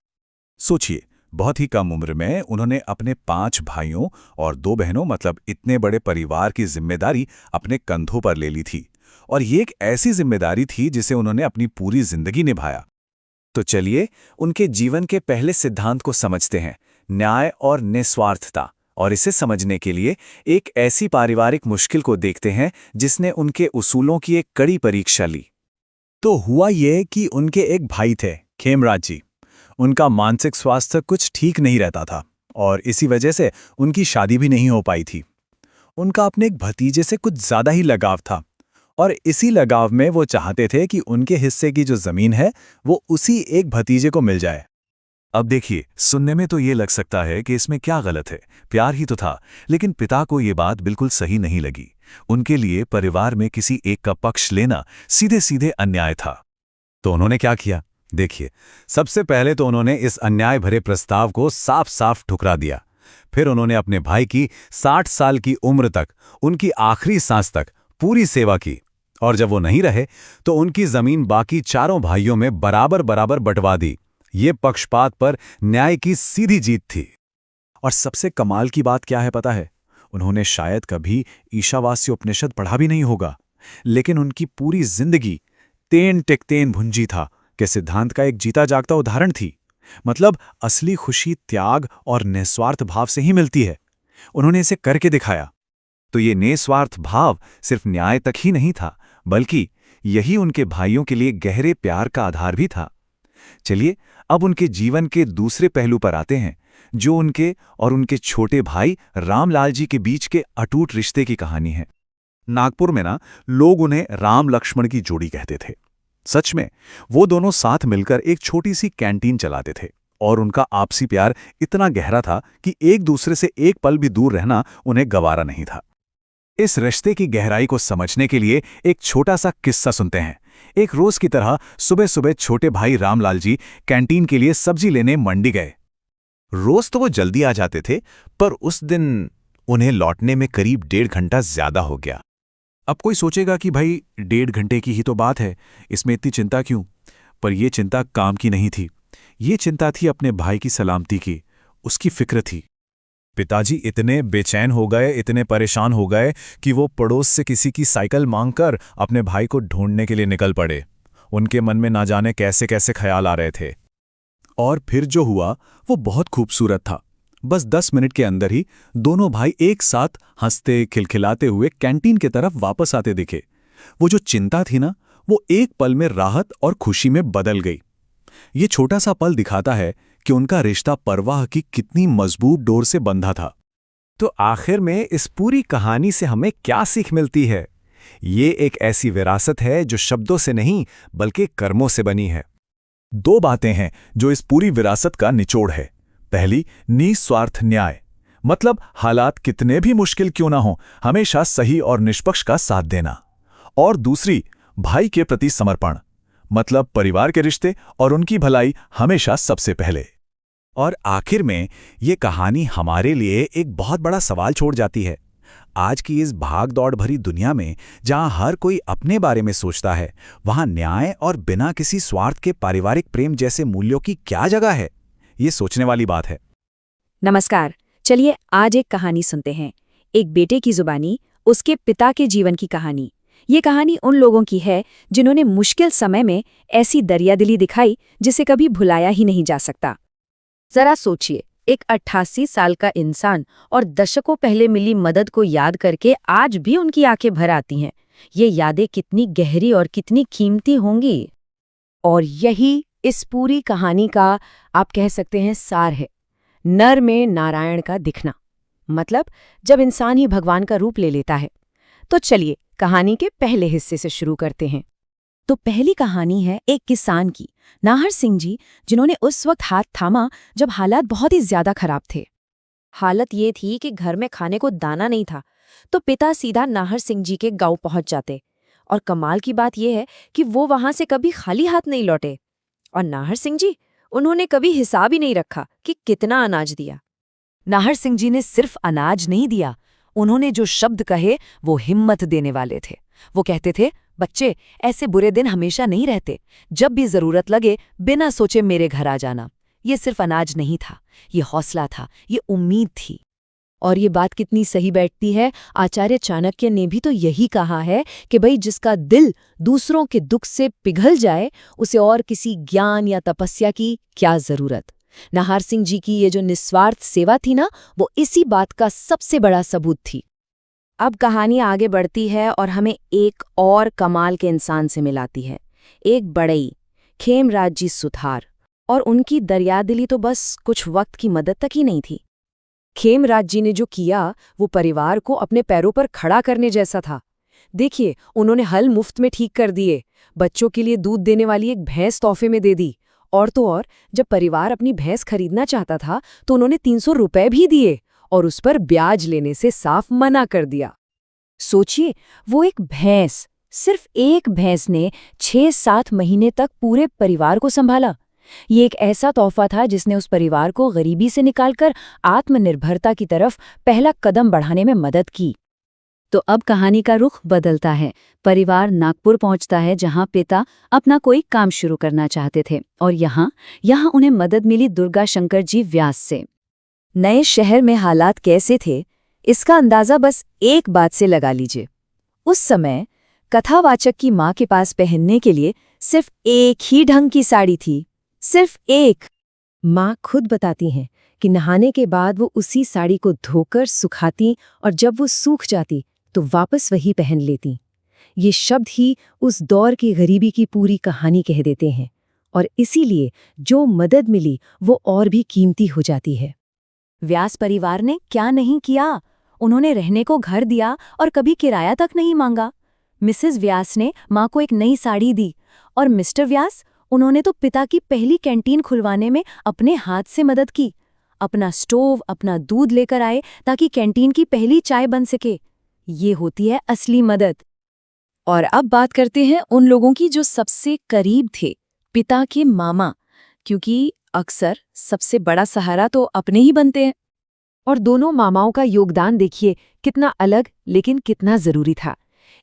सोचिए, बहुत ही कम उम्र में उन्होंने अपने 5 भाइयों और 2 बहनों, मतलब इतने बड़े परिवार की जिम्मेदारी अपने कंधों पर ले ली थी। और ये एक ऐसी जिम्मेदारी थी जिसे उन्होंने अपनी पूरी जिंदगी निभाया। तो चलिए उनके जीवन के पहले सिद्धांत को समझते हैं, न्याय और निस्वार्थता। और इसे समझने के लिए एक ऐसी पारिवारिक मुश्किल को देखते हैं जिसने उनके उसूलों की एक कड़ी परीक्षा ली। तो हुआ ये कि उनके एक भाई थे, खेमराज जी। उनका मानसिक स्वास्थ्य कुछ ठीक नहीं रहता था और इसी वजह से उनकी शादी भी नहीं हो पाई थी। उनका अपने एक भतीजे से कुछ ज्यादा ही लगाव था और इसी लगाव में वो चाहते थे कि उनके हिस्से की जो जमीन है वो उसी एक भतीजे को मिल जाए। अब देखिए, सुनने में तो ये लग सकता है कि इसमें क्या गलत है, प्यार ही तो था। लेकिन पिता को ये बात बिल्कुल सही नहीं लगी। उनके लिए परिवार में किसी एक का पक्ष लेना सीधे सीधे अन्याय था। तो उन्होंने क्या किया? देखिए, सबसे पहले तो उन्होंने इस अन्याय भरे प्रस्ताव को साफ साफ ठुकरा दिया। फिर उन्होंने अपने भाई की 60 साल की उम्र तक, उनकी आखिरी सांस तक पूरी सेवा की। और जब वो नहीं रहे तो उनकी जमीन बाकी चारों भाइयों में बराबर बराबर बंटवा दी। ये पक्षपात पर न्याय की सीधी जीत थी। और सबसे कमाल की बात क्या है पता है? उन्होंने शायद कभी ईशावास्य उपनिषद पढ़ा भी नहीं होगा, लेकिन उनकी पूरी जिंदगी तेन टेकतेन भुंजी था के सिद्धांत का एक जीता जागता उदाहरण थी। मतलब असली खुशी त्याग और निस्वार्थ भाव से ही मिलती है। उन्होंने इसे करके दिखाया। तो ये निस्वार्थ भाव सिर्फ न्याय तक ही नहीं था, बल्कि यही उनके भाइयों के लिए गहरे प्यार का आधार भी था। चलिए अब उनके जीवन के दूसरे पहलू पर आते हैं, जो उनके और उनके छोटे भाई रामलाल जी के बीच के अटूट रिश्ते की कहानी है। नागपुर में ना लोग उन्हें राम लक्ष्मण की जोड़ी कहते थे। सच में वो दोनों साथ मिलकर एक छोटी सी कैंटीन चलाते थे और उनका आपसी प्यार इतना गहरा था कि एक दूसरे से एक पल भी दूर रहना उन्हें गवारा नहीं था। इस रिश्ते की गहराई को समझने के लिए एक छोटा सा किस्सा सुनते हैं। एक रोज की तरह सुबह सुबह छोटे भाई रामलाल जी कैंटीन के लिए सब्जी लेने मंडी गए। रोज तो वो जल्दी आ जाते थे, पर उस दिन उन्हें लौटने में करीब 1.5 घंटा ज्यादा हो गया। अब कोई सोचेगा कि भाई 1.5 घंटे की ही तो बात है, इसमें इतनी चिंता क्यों? पर यह चिंता काम की नहीं थी। ये चिंता थी अपने भाई की सलामती की, उसकी फिक्र थी। पिताजी इतने बेचैन हो गए, इतने परेशान हो गए कि वो पड़ोस से किसी की साइकिल मांगकर अपने भाई को ढूंढने के लिए निकल पड़े। उनके मन में ना जाने कैसे कैसे ख्याल आ रहे थे। और फिर जो हुआ वो बहुत खूबसूरत था। बस 10 मिनट के अंदर ही दोनों भाई एक साथ हंसते खिलखिलाते हुए कैंटीन की तरफ वापस आते दिखे। वो जो चिंता थी ना, वो एक पल में राहत और खुशी में बदल गई। ये छोटा सा पल दिखाता है कि उनका रिश्ता परवाह की कितनी मजबूत डोर से बंधा था। तो आखिर में इस पूरी कहानी से हमें क्या सीख मिलती है? ये एक ऐसी विरासत है जो शब्दों से नहीं बल्कि कर्मों से बनी है। दो बातें हैं जो इस पूरी विरासत का निचोड़ है। पहली, निस्वार्थ न्याय, मतलब हालात कितने भी मुश्किल क्यों ना हो, हमेशा सही और निष्पक्ष का साथ देना। और दूसरी, भाई के प्रति समर्पण, मतलब परिवार के रिश्ते और उनकी भलाई हमेशा सबसे पहले। और आखिर में ये कहानी हमारे लिए एक बहुत बड़ा सवाल छोड़ जाती है। आज की इस भाग दौड़ भरी दुनिया में जहां हर कोई अपने बारे में सोचता है, वहां न्याय और बिना किसी स्वार्थ के पारिवारिक प्रेम जैसे मूल्यों की क्या जगह है? ये सोचने वाली बात है। नमस्कार, चलिए आज एक कहानी सुनते हैं। एक बेटे की जुबानी, उसके पिता के जीवन की कहानी। ये कहानी उन लोगों की है जिन्होंने मुश्किल समय में ऐसी दरियादिली दिखाई जिसे कभी भुलाया ही नहीं जा सकता। जरा सोचिए, एक 88 साल का इंसान और दशकों पहले मिली मदद को याद करके आज भी उनकी आंखें भर आती हैं। ये यादें कितनी गहरी और कितनी कीमती होंगी। और यही इस पूरी कहानी का, आप कह सकते हैं, सार है। नर में नारायण का दिखना, मतलब जब इंसान ही भगवान का रूप ले लेता है। तो चलिए कहानी के पहले हिस्से से शुरू करते हैं। तो पहली कहानी है एक किसान की, नाहर सिंह जी, जिन्होंने उस वक्त हाथ थामा जब हालात बहुत ही ज्यादा खराब थे। हालत ये थी कि घर में खाने को दाना नहीं था, तो पिता सीधा नाहर सिंह जी के गांव पहुंच जाते। और कमाल की बात यह है कि वो वहां से कभी खाली हाथ नहीं लौटे। और नाहर सिंह जी, उन्होंने कभी हिसाब ही नहीं रखा कि कितना अनाज दिया। नाहर सिंह जी ने सिर्फ अनाज नहीं दिया, उन्होंने जो शब्द कहे वो हिम्मत देने वाले थे। वो कहते थे, बच्चे, ऐसे बुरे दिन हमेशा नहीं रहते, जब भी जरूरत लगे बिना सोचे मेरे घर आ जाना। ये सिर्फ अनाज नहीं था, ये हौसला था, ये उम्मीद थी। और ये बात कितनी सही बैठती है, आचार्य चाणक्य ने भी तो यही कहा है कि भाई जिसका दिल दूसरों के दुख से पिघल जाए, उसे और किसी ज्ञान या तपस्या की क्या जरूरत। नाहर सिंह जी की ये जो निस्वार्थ सेवा थी ना, वो इसी बात का सबसे बड़ा सबूत थी। अब कहानी आगे बढ़ती है और हमें एक और कमाल के इंसान से मिलाती है। एक बड़ई, खेमराज जी सुथार। और उनकी दरियादिली तो बस कुछ वक्त की मदद तक ही नहीं थी। खेमराज जी ने जो किया वो परिवार को अपने पैरों पर खड़ा करने जैसा था। देखिए, उन्होंने हल मुफ्त में ठीक कर दिए, बच्चों के लिए दूध देने वाली एक भैंस तोहफे में दे दी। और तो और, जब परिवार अपनी भैंस खरीदना चाहता था तो उन्होंने 300 रुपए भी दिए और उस पर ब्याज लेने से साफ मना कर दिया। सोचिए, वो एक भैंस, सिर्फ एक भैंस ने 6-7 महीने तक पूरे परिवार को संभाला। ये एक ऐसा तोहफा था जिसने उस परिवार को गरीबी से निकालकर आत्मनिर्भरता की तरफ पहला कदम बढ़ाने में मदद की। तो अब कहानी का रुख बदलता है। परिवार नागपुर पहुंचता है, जहां पिता अपना कोई काम शुरू करना चाहते थे। और यहाँ उन्हें मदद मिली दुर्गा शंकर जी व्यास से। नए शहर में हालात कैसे थे, इसका अंदाजा बस एक बात से लगा लीजिए। उस समय कथावाचक की माँ के पास पहनने के लिए सिर्फ एक ही ढंग की साड़ी थी, सिर्फ एक। माँ खुद बताती हैं कि नहाने के बाद वो उसी साड़ी को धोकर सुखाती और जब वो सूख जाती तो वापस वही पहन लेती। ये शब्द ही उस दौर की गरीबी की पूरी कहानी कह देते हैं। और इसीलिए जो मदद मिली वो और भी कीमती हो जाती है। व्यास परिवार ने क्या नहीं किया, उन्होंने रहने को घर दिया और कभी किराया तक नहीं मांगा। मिसेस व्यास ने माँ को एक नई साड़ी दी और मिस्टर व्यास, उन्होंने तो पिता की पहली कैंटीन खुलवाने में अपने हाथ से मदद की। अपना स्टोव, अपना दूध लेकर आए ताकि कैंटीन की पहली चाय बन सके। ये होती है असली मदद। और अब बात करते हैं उन लोगों की जो सबसे करीब थे, पिता के मामा, क्योंकि अक्सर सबसे बड़ा सहारा तो अपने ही बनते हैं। और दोनों मामाओं का योगदान देखिए, कितना अलग लेकिन कितना जरूरी था।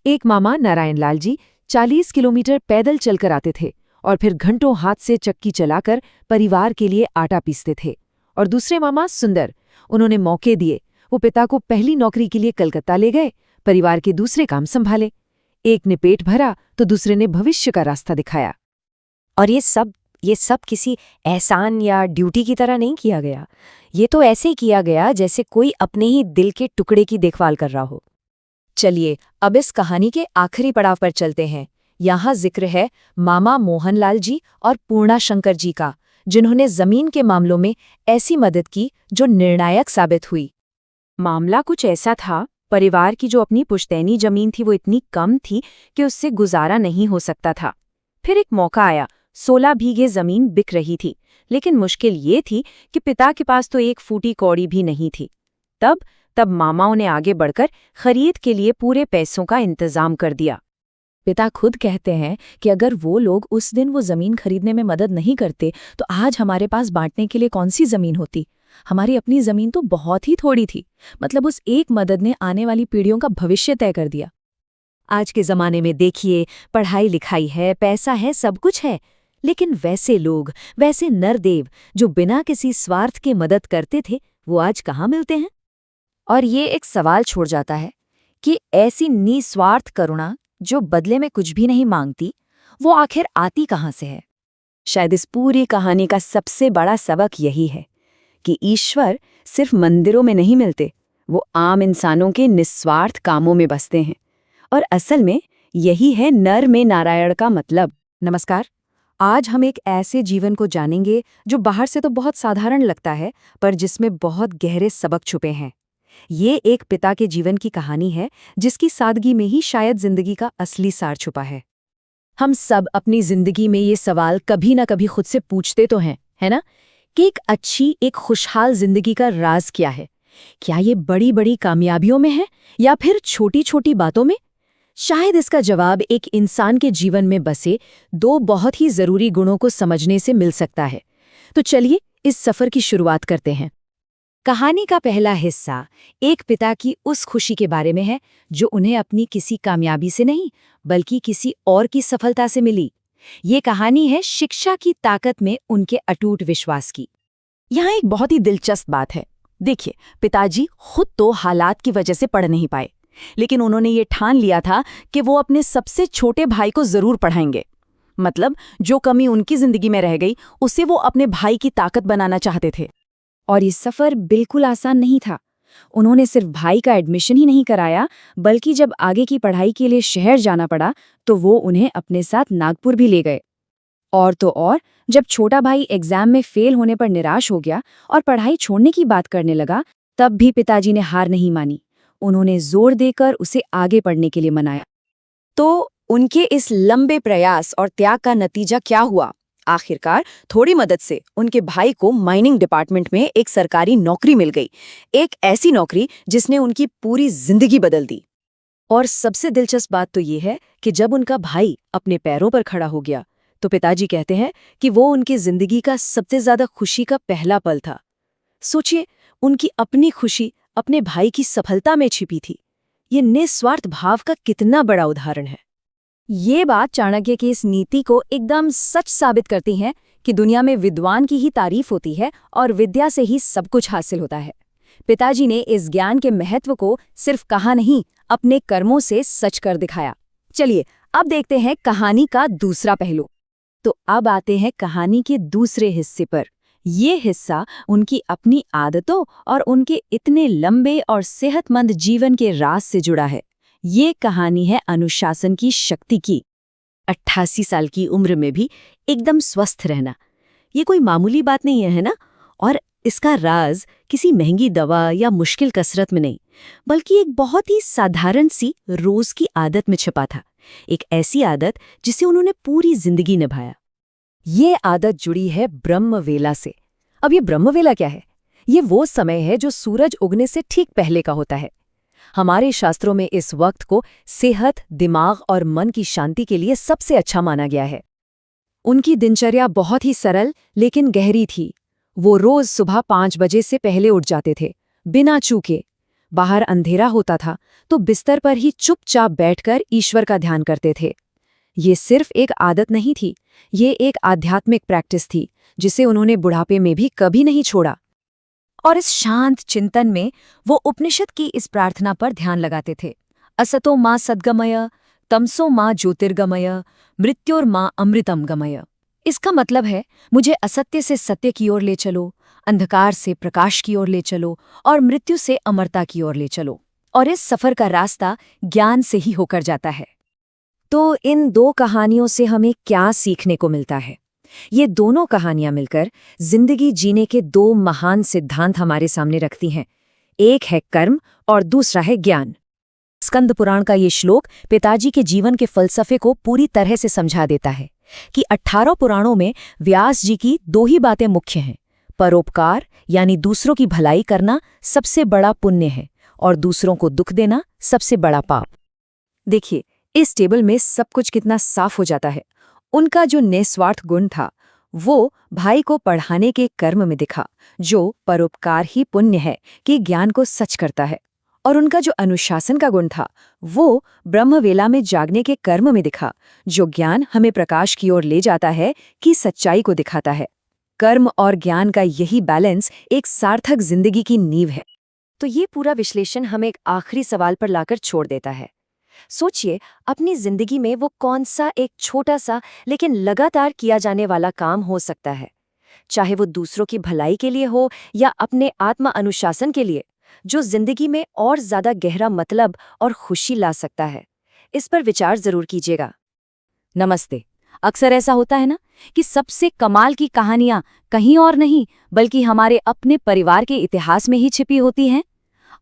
एक मामा नारायण लाल जी 40 किलोमीटर पैदल चलकर आते थे और फिर घंटों हाथ से चक्की चलाकर परिवार के लिए आटा पीसते थे। और दूसरे मामा सुंदर, उन्होंने मौके दिए। वो पिता को पहली नौकरी के लिए कलकत्ता ले गए, परिवार के दूसरे काम संभाले। एक ने पेट भरा तो दूसरे ने भविष्य का रास्ता दिखाया। और ये सब किसी एहसान या ड्यूटी की तरह नहीं किया गया। ये तो ऐसे किया गया जैसे कोई अपने ही दिल के टुकड़े की देखभाल कर रहा हो। चलिए अब इस कहानी के आखिरी पड़ाव पर चलते हैं। यहाँ जिक्र है मामा मोहनलाल जी और पूर्णा शंकर जी का, जिन्होंने जमीन के मामलों में ऐसी मदद की जो निर्णायक साबित हुई। मामला कुछ ऐसा था, परिवार की जो अपनी पुश्तैनी जमीन थी वो इतनी कम थी कि उससे गुजारा नहीं हो सकता था। फिर एक मौका आया, 16 बीघे जमीन बिक रही थी, लेकिन मुश्किल ये थी कि पिता के पास तो एक फूटी कौड़ी भी नहीं थी। तब मामाओं ने आगे बढ़कर खरीद के लिए पूरे पैसों का इंतजाम कर दिया। पिता खुद कहते हैं कि अगर वो लोग उस दिन वो जमीन खरीदने में मदद नहीं करते तो आज हमारे पास बांटने के लिए कौन सी जमीन होती। हमारी अपनी जमीन तो बहुत ही थोड़ी थी, मतलब उस एक मदद ने आने वाली पीढ़ियों का भविष्य तय कर दिया। आज के जमाने में देखिए, पढ़ाई लिखाई है, पैसा है, सब कुछ है, लेकिन वैसे लोग, वैसे नरदेव जो बिना किसी स्वार्थ के मदद करते थे, वो आज कहाँ मिलते हैं? और ये एक सवाल छोड़ जाता है कि ऐसी निस्वार्थ करुणा जो बदले में कुछ भी नहीं मांगती, वो आखिर आती कहाँ से है? शायद इस पूरी कहानी का सबसे बड़ा सबक यही है कि ईश्वर सिर्फ मंदिरों में नहीं मिलते, वो आम इंसानों के निस्वार्थ कामों में बसते हैं। और असल में यही है नर में नारायण का मतलब। नमस्कार, आज हम एक ऐसे जीवन को जानेंगे जो बाहर से तो बहुत साधारण लगता है, पर जिसमें बहुत गहरे सबक छुपे हैं। ये एक पिता के जीवन की कहानी है जिसकी सादगी में ही शायद जिंदगी का असली सार छुपा है। हम सब अपनी जिंदगी में ये सवाल कभी ना कभी खुद से पूछते तो हैं, है ना, कि एक अच्छी, एक खुशहाल जिंदगी का राज क्या है? क्या ये बड़ी बड़ी कामयाबियों में है या फिर छोटी छोटी बातों में? शायद इसका जवाब एक इंसान के जीवन में बसे दो बहुत ही जरूरी गुणों को समझने से मिल सकता है। तो चलिए इस सफर की शुरुआत करते हैं। कहानी का पहला हिस्सा एक पिता की उस खुशी के बारे में है जो उन्हें अपनी किसी कामयाबी से नहीं, बल्कि किसी और की सफलता से मिली। ये कहानी है शिक्षा की ताकत में उनके अटूट विश्वास की। यहाँ एक बहुत ही दिलचस्प बात है। देखिए, पिताजी खुद तो हालात की वजह से पढ़ नहीं पाए, लेकिन उन्होंने ये ठान लिया था कि वो अपने सबसे छोटे भाई को जरूर पढ़ाएंगे। मतलब जो कमी उनकी जिंदगी में रह गई उसे वो अपने भाई की ताकत बनाना चाहते थे। और ये सफ़र बिल्कुल आसान नहीं था। उन्होंने सिर्फ भाई का एडमिशन ही नहीं कराया, बल्कि जब आगे की पढ़ाई के लिए शहर जाना पड़ा तो वो उन्हें अपने साथ नागपुर भी ले गए। और तो और, जब छोटा भाई एग्जाम में फेल होने पर निराश हो गया और पढ़ाई छोड़ने की बात करने लगा, तब भी पिताजी ने हार नहीं मानी। उन्होंने जोर देकर उसे आगे पढ़ने के लिए मनाया। तो उनके इस लंबे प्रयास और त्याग का नतीजा क्या हुआ? आखिरकार थोड़ी मदद से उनके भाई को माइनिंग डिपार्टमेंट में एक सरकारी नौकरी मिल गई, एक ऐसी नौकरी जिसने उनकी पूरी जिंदगी बदल दी। और सबसे दिलचस्प बात तो ये है कि जब उनका भाई अपने पैरों पर खड़ा हो गया तो पिताजी कहते हैं कि वो उनकी जिंदगी का सबसे ज्यादा खुशी का पहला पल था। सोचिए, उनकी अपनी खुशी अपने भाई की सफलता में छिपी थी। ये निस्वार्थ भाव का कितना बड़ा उदाहरण है। ये बात चाणक्य की इस नीति को एकदम सच साबित करती है कि दुनिया में विद्वान की ही तारीफ होती है और विद्या से ही सब कुछ हासिल होता है। पिताजी ने इस ज्ञान के महत्व को सिर्फ कहा नहीं, अपने कर्मों से सच कर दिखाया। चलिए अब देखते हैं कहानी का दूसरा पहलू। तो अब आते हैं कहानी के दूसरे हिस्से पर। ये हिस्सा उनकी अपनी आदतों और उनके इतने लंबे और सेहतमंद जीवन के राज से जुड़ा है। ये कहानी है अनुशासन की शक्ति की। 88 साल की उम्र में भी एकदम स्वस्थ रहना, ये कोई मामूली बात नहीं है ना? और इसका राज किसी महंगी दवा या मुश्किल कसरत में नहीं, बल्कि एक बहुत ही साधारण सी रोज की आदत में छिपा था। एक ऐसी आदत जिसे उन्होंने पूरी जिंदगी निभाया। ये आदत जुड़ी है ब्रह्मवेला से। अब ये ब्रह्मवेला क्या है? ये वो समय है जो सूरज उगने से ठीक पहले का होता है। हमारे शास्त्रों में इस वक्त को सेहत, दिमाग और मन की शांति के लिए सबसे अच्छा माना गया है। उनकी दिनचर्या बहुत ही सरल लेकिन गहरी थी। वो रोज सुबह 5 बजे से पहले उठ जाते थे, बिना चूके। बाहर अंधेरा होता था तो बिस्तर पर ही चुपचाप बैठकर ईश्वर का ध्यान करते थे। ये सिर्फ एक आदत नहीं थी, ये एक आध्यात्मिक प्रैक्टिस थी जिसे उन्होंने बुढ़ापे में भी कभी नहीं छोड़ा। और इस शांत चिंतन में वो उपनिषद की इस प्रार्थना पर ध्यान लगाते थे, असतो मां सद्गमय, तमसो मां ज्योतिर्गमय, मृत्योर मां अमृतम गमय। इसका मतलब है, मुझे असत्य से सत्य की ओर ले चलो, अंधकार से प्रकाश की ओर ले चलो और मृत्यु से अमरता की ओर ले चलो। और इस सफर का रास्ता ज्ञान से ही होकर जाता है। तो इन दो कहानियों से हमें क्या सीखने को मिलता है? ये दोनों कहानियां मिलकर जिंदगी जीने के दो महान सिद्धांत हमारे सामने रखती हैं। एक है कर्म और दूसरा है ज्ञान। स्कंद पुराण का ये श्लोक पिताजी के जीवन के फलसफे को पूरी तरह से समझा देता है कि 18 पुराणों में व्यास जी की 2 ही बातें मुख्य हैं। परोपकार यानी दूसरों की भलाई करना सबसे बड़ा पुण्य है और दूसरों को दुख देना सबसे बड़ा पाप। देखिए, इस टेबल में सब कुछ कितना साफ हो जाता है। उनका जो निस्वार्थ गुण था वो भाई को पढ़ाने के कर्म में दिखा, जो परोपकार ही पुण्य है कि ज्ञान को सच करता है। और उनका जो अनुशासन का गुण था वो ब्रह्मवेला में जागने के कर्म में दिखा, जो ज्ञान हमें प्रकाश की ओर ले जाता है कि सच्चाई को दिखाता है। कर्म और ज्ञान का यही बैलेंस एक सार्थक जिंदगी की नींव है। तो ये पूरा विश्लेषण हमें एक आखिरी सवाल पर लाकर छोड़ देता है। सोचिए, अपनी जिंदगी में वो कौन सा एक छोटा सा लेकिन लगातार किया जाने वाला काम हो सकता है, चाहे वो दूसरों की भलाई के लिए हो या अपने आत्म अनुशासन के लिए, जो जिंदगी में और ज्यादा गहरा मतलब और खुशी ला सकता है। इस पर विचार जरूर कीजिएगा। नमस्ते। अक्सर ऐसा होता है ना कि सबसे कमाल की कहानियां कहीं और नहीं बल्कि हमारे अपने परिवार के इतिहास में ही छिपी होती हैं।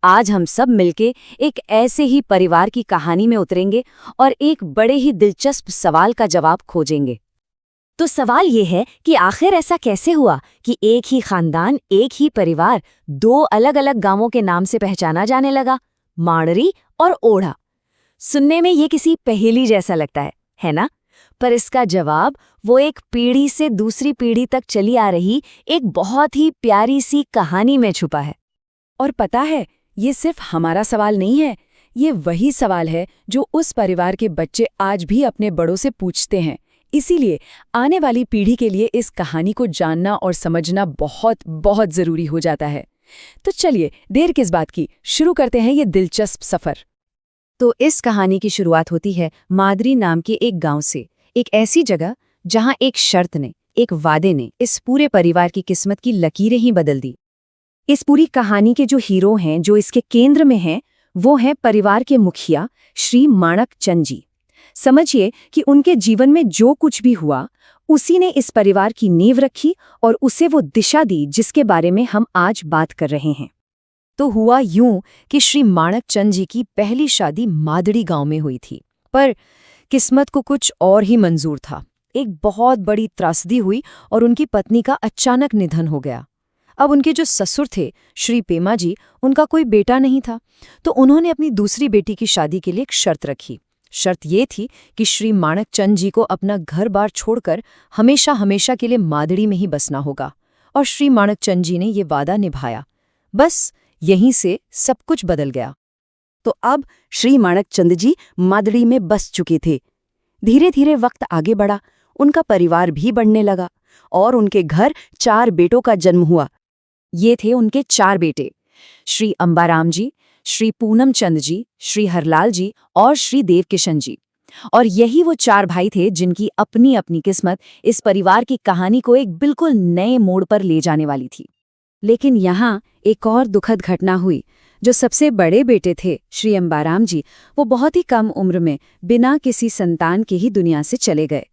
आज हम सब मिलके एक ऐसे ही परिवार की कहानी में उतरेंगे और एक बड़े ही दिलचस्प सवाल का जवाब खोजेंगे। तो सवाल ये है कि आखिर ऐसा कैसे हुआ कि एक ही खानदान, एक ही परिवार 2 अलग-अलग गांवों के नाम से पहचाना जाने लगा, माड़री और ओढ़ा। सुनने में ये किसी पहेली जैसा लगता है ना? पर इसका जवाब वो एक पीढ़ी से दूसरी पीढ़ी तक चली आ रही एक बहुत ही प्यारी सी कहानी में छुपा है। और पता है, ये सिर्फ हमारा सवाल नहीं है, ये वही सवाल है जो उस परिवार के बच्चे आज भी अपने बड़ों से पूछते हैं। इसीलिए आने वाली पीढ़ी के लिए इस कहानी को जानना और समझना बहुत बहुत जरूरी हो जाता है। तो चलिए, देर किस बात की, शुरू करते हैं ये दिलचस्प सफर। तो इस कहानी की शुरुआत होती है मादरी नाम के एक गांव से, एक ऐसी जगह जहां एक शर्त ने, एक वादे ने इस पूरे परिवार की किस्मत की लकीरें ही बदल दी। इस पूरी कहानी के जो हीरो हैं, जो इसके केंद्र में हैं, वो हैं परिवार के मुखिया श्री माणक चंद जी। समझिए कि उनके जीवन में जो कुछ भी हुआ, उसी ने इस परिवार की नींव रखी और उसे वो दिशा दी जिसके बारे में हम आज बात कर रहे हैं। तो हुआ यूं कि श्री माणक चंद जी की पहली शादी मादड़ी गांव में हुई थी, पर किस्मत को कुछ और ही मंजूर था। एक बहुत बड़ी त्रासदी हुई और उनकी पत्नी का अचानक निधन हो गया। अब उनके जो ससुर थे श्री पेमा जी, उनका कोई बेटा नहीं था, तो उन्होंने अपनी दूसरी बेटी की शादी के लिए एक शर्त रखी। शर्त ये थी कि श्री माणक चंद जी को अपना घर बार छोड़कर हमेशा हमेशा के लिए मादड़ी में ही बसना होगा। और श्री माणक चंद जी ने ये वादा निभाया। बस यहीं से सब कुछ बदल गया। तो अब श्री माणक चंद जी मादड़ी में बस चुके थे। धीरे धीरे वक्त आगे बढ़ा, उनका परिवार भी बढ़ने लगा और उनके घर 4 बेटों का जन्म हुआ। ये थे उनके 4 बेटे, श्री अंबाराम जी, श्री पूनम चंद जी, श्री हरलाल जी और श्री देवकिशन जी। और यही वो 4 भाई थे जिनकी अपनी अपनी किस्मत इस परिवार की कहानी को एक बिल्कुल नए मोड़ पर ले जाने वाली थी। लेकिन यहाँ एक और दुखद घटना हुई। जो सबसे बड़े बेटे थे श्री अंबाराम जी, वो बहुत ही कम उम्र में बिना किसी संतान के ही दुनिया से चले गए।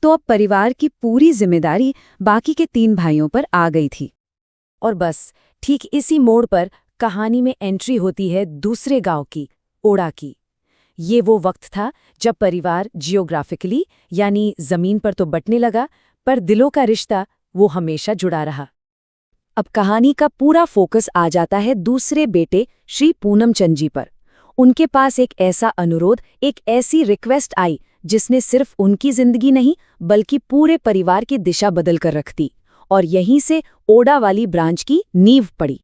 तो अब परिवार की पूरी जिम्मेदारी बाकी के 3 भाइयों पर आ गई थी। और बस ठीक इसी मोड़ पर कहानी में एंट्री होती है दूसरे गांव की, ओढ़ा की। ये वो वक्त था जब परिवार जियोग्राफिकली यानी जमीन पर तो बंटने लगा, पर दिलों का रिश्ता वो हमेशा जुड़ा रहा। अब कहानी का पूरा फोकस आ जाता है दूसरे बेटे श्री पूनम चंद जी पर। उनके पास एक ऐसा अनुरोध, एक ऐसी रिक्वेस्ट आई जिसने सिर्फ उनकी जिंदगी नहीं बल्कि पूरे परिवार की दिशा बदल कर रख दी। और यहीं से ओढ़ा वाली ब्रांच की नींव पड़ी।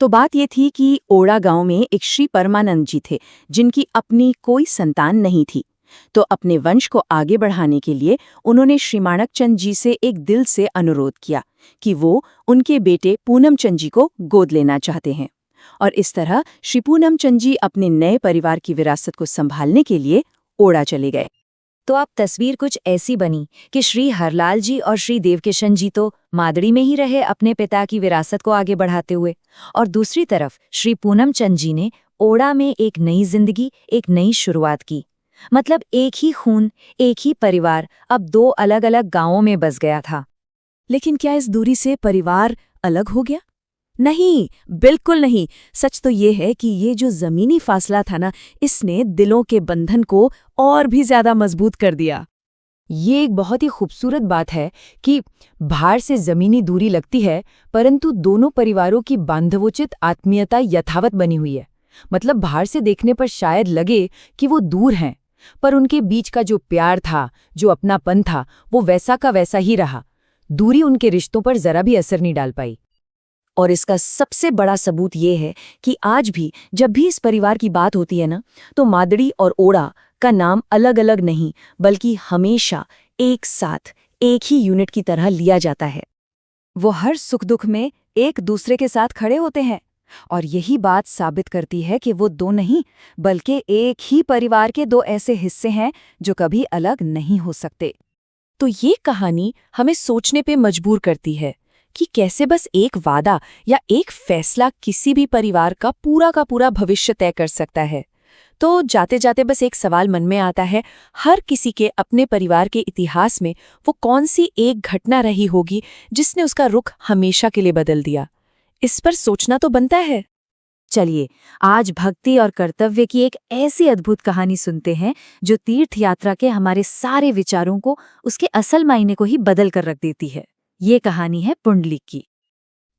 तो बात ये थी कि ओढ़ा गांव में एक श्री परमानंद जी थे जिनकी अपनी कोई संतान नहीं थी। तो अपने वंश को आगे बढ़ाने के लिए उन्होंने श्री माणक चंद जी से एक दिल से अनुरोध किया कि वो उनके बेटे पूनम चंद जी को गोद लेना चाहते हैं। और इस तरह श्री पूनम चंद जी अपने नए परिवार की विरासत को संभालने के लिए ओढ़ा चले गए। तो अब तस्वीर कुछ ऐसी बनी कि श्री हरलाल जी और श्री देवकिशन जी तो मादड़ी में ही रहे अपने पिता की विरासत को आगे बढ़ाते हुए, और दूसरी तरफ श्री पूनम चंद जी ने ओढ़ा में एक नई जिंदगी, एक नई शुरुआत की। मतलब एक ही खून, एक ही परिवार अब 2 अलग अलग गांवों में बस गया था। लेकिन क्या इस दूरी से परिवार अलग हो गया? नहीं, बिल्कुल नहीं। सच तो ये है कि ये जो जमीनी फासला था ना, इसने दिलों के बंधन को और भी ज्यादा मजबूत कर दिया। ये एक बहुत ही खूबसूरत बात है कि बाहर से जमीनी दूरी लगती है, परंतु दोनों परिवारों की बांधवोचित आत्मीयता यथावत बनी हुई है। मतलब बाहर से देखने पर शायद लगे कि वो दूर हैं, पर उनके बीच का जो प्यार था, जो अपनापन था, वो वैसा का वैसा ही रहा। दूरी उनके रिश्तों पर जरा भी असर नहीं डाल पाई। और इसका सबसे बड़ा सबूत ये है कि आज भी जब भी इस परिवार की बात होती है ना, तो मादड़ी और ओड़ा का नाम अलग अलग नहीं, बल्कि हमेशा एक साथ, एक ही यूनिट की तरह लिया जाता है। वो हर सुख दुख में एक दूसरे के साथ खड़े होते हैं, और यही बात साबित करती है कि वो दो नहीं, बल्कि एक ही परिवार के दो ऐसे हिस्से हैं जो कभी अलग नहीं हो सकते। तो ये कहानी हमें सोचने पे मजबूर करती है कि कैसे बस एक वादा या एक फैसला किसी भी परिवार का पूरा भविष्य तय कर सकता है। तो जाते जाते बस एक सवाल मन में आता है, हर किसी के अपने परिवार के इतिहास में वो कौन सी एक घटना रही होगी जिसने उसका रुख हमेशा के लिए बदल दिया। इस पर सोचना तो बनता है। चलिए, आज भक्ति और कर्तव्य की एक ऐसी अद्भुत कहानी सुनते हैं जो तीर्थ यात्रा के हमारे सारे विचारों को, उसके असल मायने को ही बदल कर रख देती है। ये कहानी है पुंडलिक की।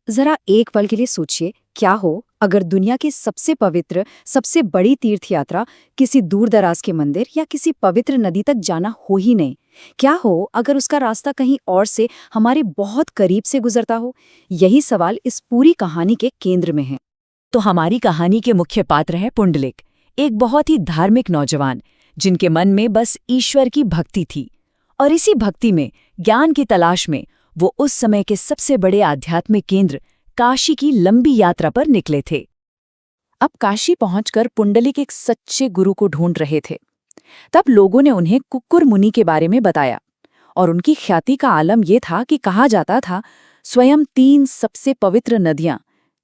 जरा एक पल के लिए सोचिए, क्या हो अगर दुनिया की सबसे पवित्र, सबसे बड़ी तीर्थ यात्रा किसी दूर दराज के मंदिर या किसी पवित्र नदी तक जाना हो ही नहीं। क्या हो अगर उसका रास्ता कहीं और से हमारे बहुत करीब से गुजरता हो। यही सवाल इस पूरी कहानी के केंद्र में है। तो हमारी कहानी के मुख्य पात्र है पुंडलिक, एक बहुत ही धार्मिक नौजवान जिनके मन में बस ईश्वर की भक्ति थी, और इसी भक्ति में, ज्ञान की तलाश में वो उस समय के सबसे बड़े आध्यात्मिक केंद्र काशी की लंबी यात्रा पर निकले थे। अब काशी पहुंचकर पुंडलिक एक सच्चे गुरु को ढूंढ रहे थे। तब लोगों ने उन्हें कुक्कुर मुनि के बारे में बताया, और उनकी ख्याति का आलम यह था कि कहा जाता था स्वयं 3 सबसे पवित्र नदियां,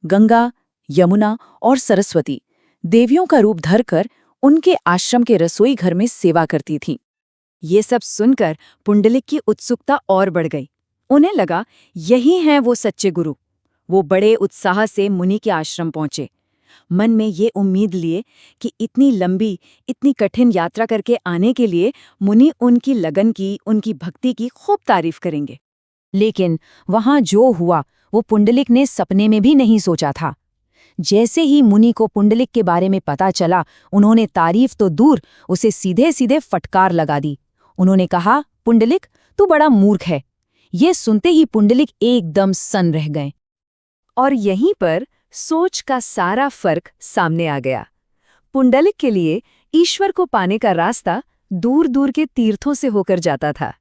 गंगा, यमुना और सरस्वती, देवियों का रूप धरकर उनके आश्रम के रसोई घर में सेवा करती थीं। ये सब सुनकर पुंडलिक की उत्सुकता और बढ़ गई। उन्हें लगा यही हैं वो सच्चे गुरु। वो बड़े उत्साह से मुनि के आश्रम पहुंचे, मन में ये उम्मीद लिए कि इतनी लंबी, इतनी कठिन यात्रा करके आने के लिए मुनि उनकी लगन की, उनकी भक्ति की खूब तारीफ करेंगे। लेकिन वहां जो हुआ वो पुंडलिक ने सपने में भी नहीं सोचा था। जैसे ही मुनि को पुंडलिक के बारे में पता चला, उन्होंने तारीफ तो दूर, उसे सीधे सीधे फटकार लगा दी। उन्होंने कहा, पुंडलिक तू बड़ा मूर्ख है। ये सुनते ही पुंडलिक एकदम सन्न रह गए। और यहीं पर सोच का सारा फर्क सामने आ गया। पुंडलिक के लिए ईश्वर को पाने का रास्ता दूर दूर के तीर्थों से होकर जाता था,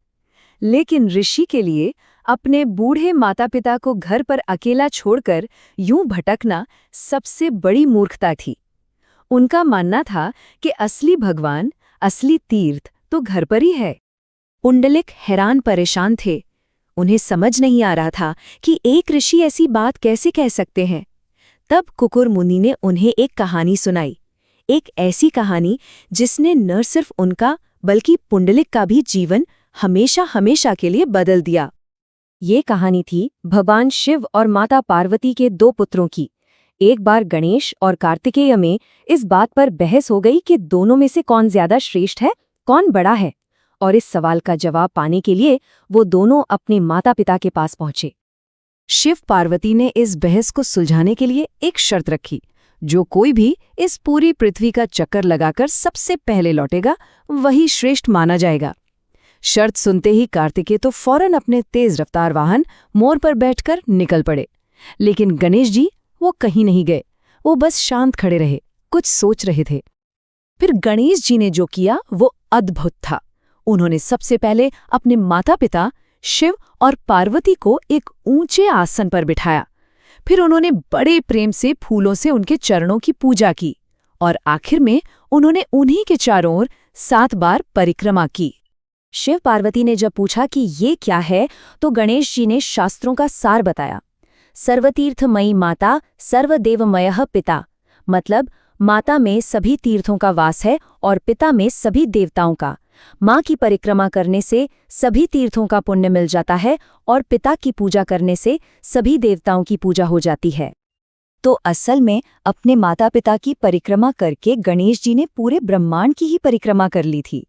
लेकिन ऋषि के लिए अपने बूढ़े माता पिता को घर पर अकेला छोड़कर यूं भटकना सबसे बड़ी मूर्खता थी। उनका मानना था कि असली भगवान, असली तीर्थ तो घर पर ही है। पुंडलिक हैरान परेशान थे। उन्हें समझ नहीं आ रहा था कि एक ऋषि ऐसी बात कैसे कह सकते हैं। तब कुकुर मुनि ने उन्हें एक कहानी सुनाई, एक ऐसी कहानी जिसने न सिर्फ उनका बल्कि पुंडलिक का भी जीवन हमेशा हमेशा के लिए बदल दिया। ये कहानी थी भगवान शिव और माता पार्वती के 2 पुत्रों की। एक बार गणेश और कार्तिकेय में इस बात पर बहस हो गई कि दोनों में से कौन ज्यादा श्रेष्ठ है, कौन बड़ा है। और इस सवाल का जवाब पाने के लिए वो दोनों अपने माता पिता के पास पहुंचे। शिव पार्वती ने इस बहस को सुलझाने के लिए एक शर्त रखी, जो कोई भी इस पूरी पृथ्वी का चक्कर लगाकर सबसे पहले लौटेगा वही श्रेष्ठ माना जाएगा। शर्त सुनते ही कार्तिकेय तो फौरन अपने तेज रफ्तार वाहन मोर पर बैठकर निकल पड़े। लेकिन गणेश जी वो कहीं नहीं गए, वो बस शांत खड़े रहे, कुछ सोच रहे थे। फिर गणेश जी ने जो किया वो अद्भुत था। उन्होंने सबसे पहले अपने माता पिता शिव और पार्वती को एक ऊंचे आसन पर बिठाया। फिर उन्होंने बड़े प्रेम से फूलों से उनके चरणों की पूजा की, और आखिर में उन्होंने उन्हीं के चारों ओर 7 बार परिक्रमा की। शिव पार्वती ने जब पूछा कि ये क्या है, तो गणेश जी ने शास्त्रों का सार बताया। सर्वतीर्थमयी माता, सर्वदेवमयः पिता, मतलब माता में सभी तीर्थों का वास है और पिता में सभी देवताओं का। माँ की परिक्रमा करने से सभी तीर्थों का पुण्य मिल जाता है और पिता की पूजा करने से सभी देवताओं की पूजा हो जाती है। तो असल में अपने माता पिता की परिक्रमा करके गणेश जी ने पूरे ब्रह्मांड की ही परिक्रमा कर ली थी।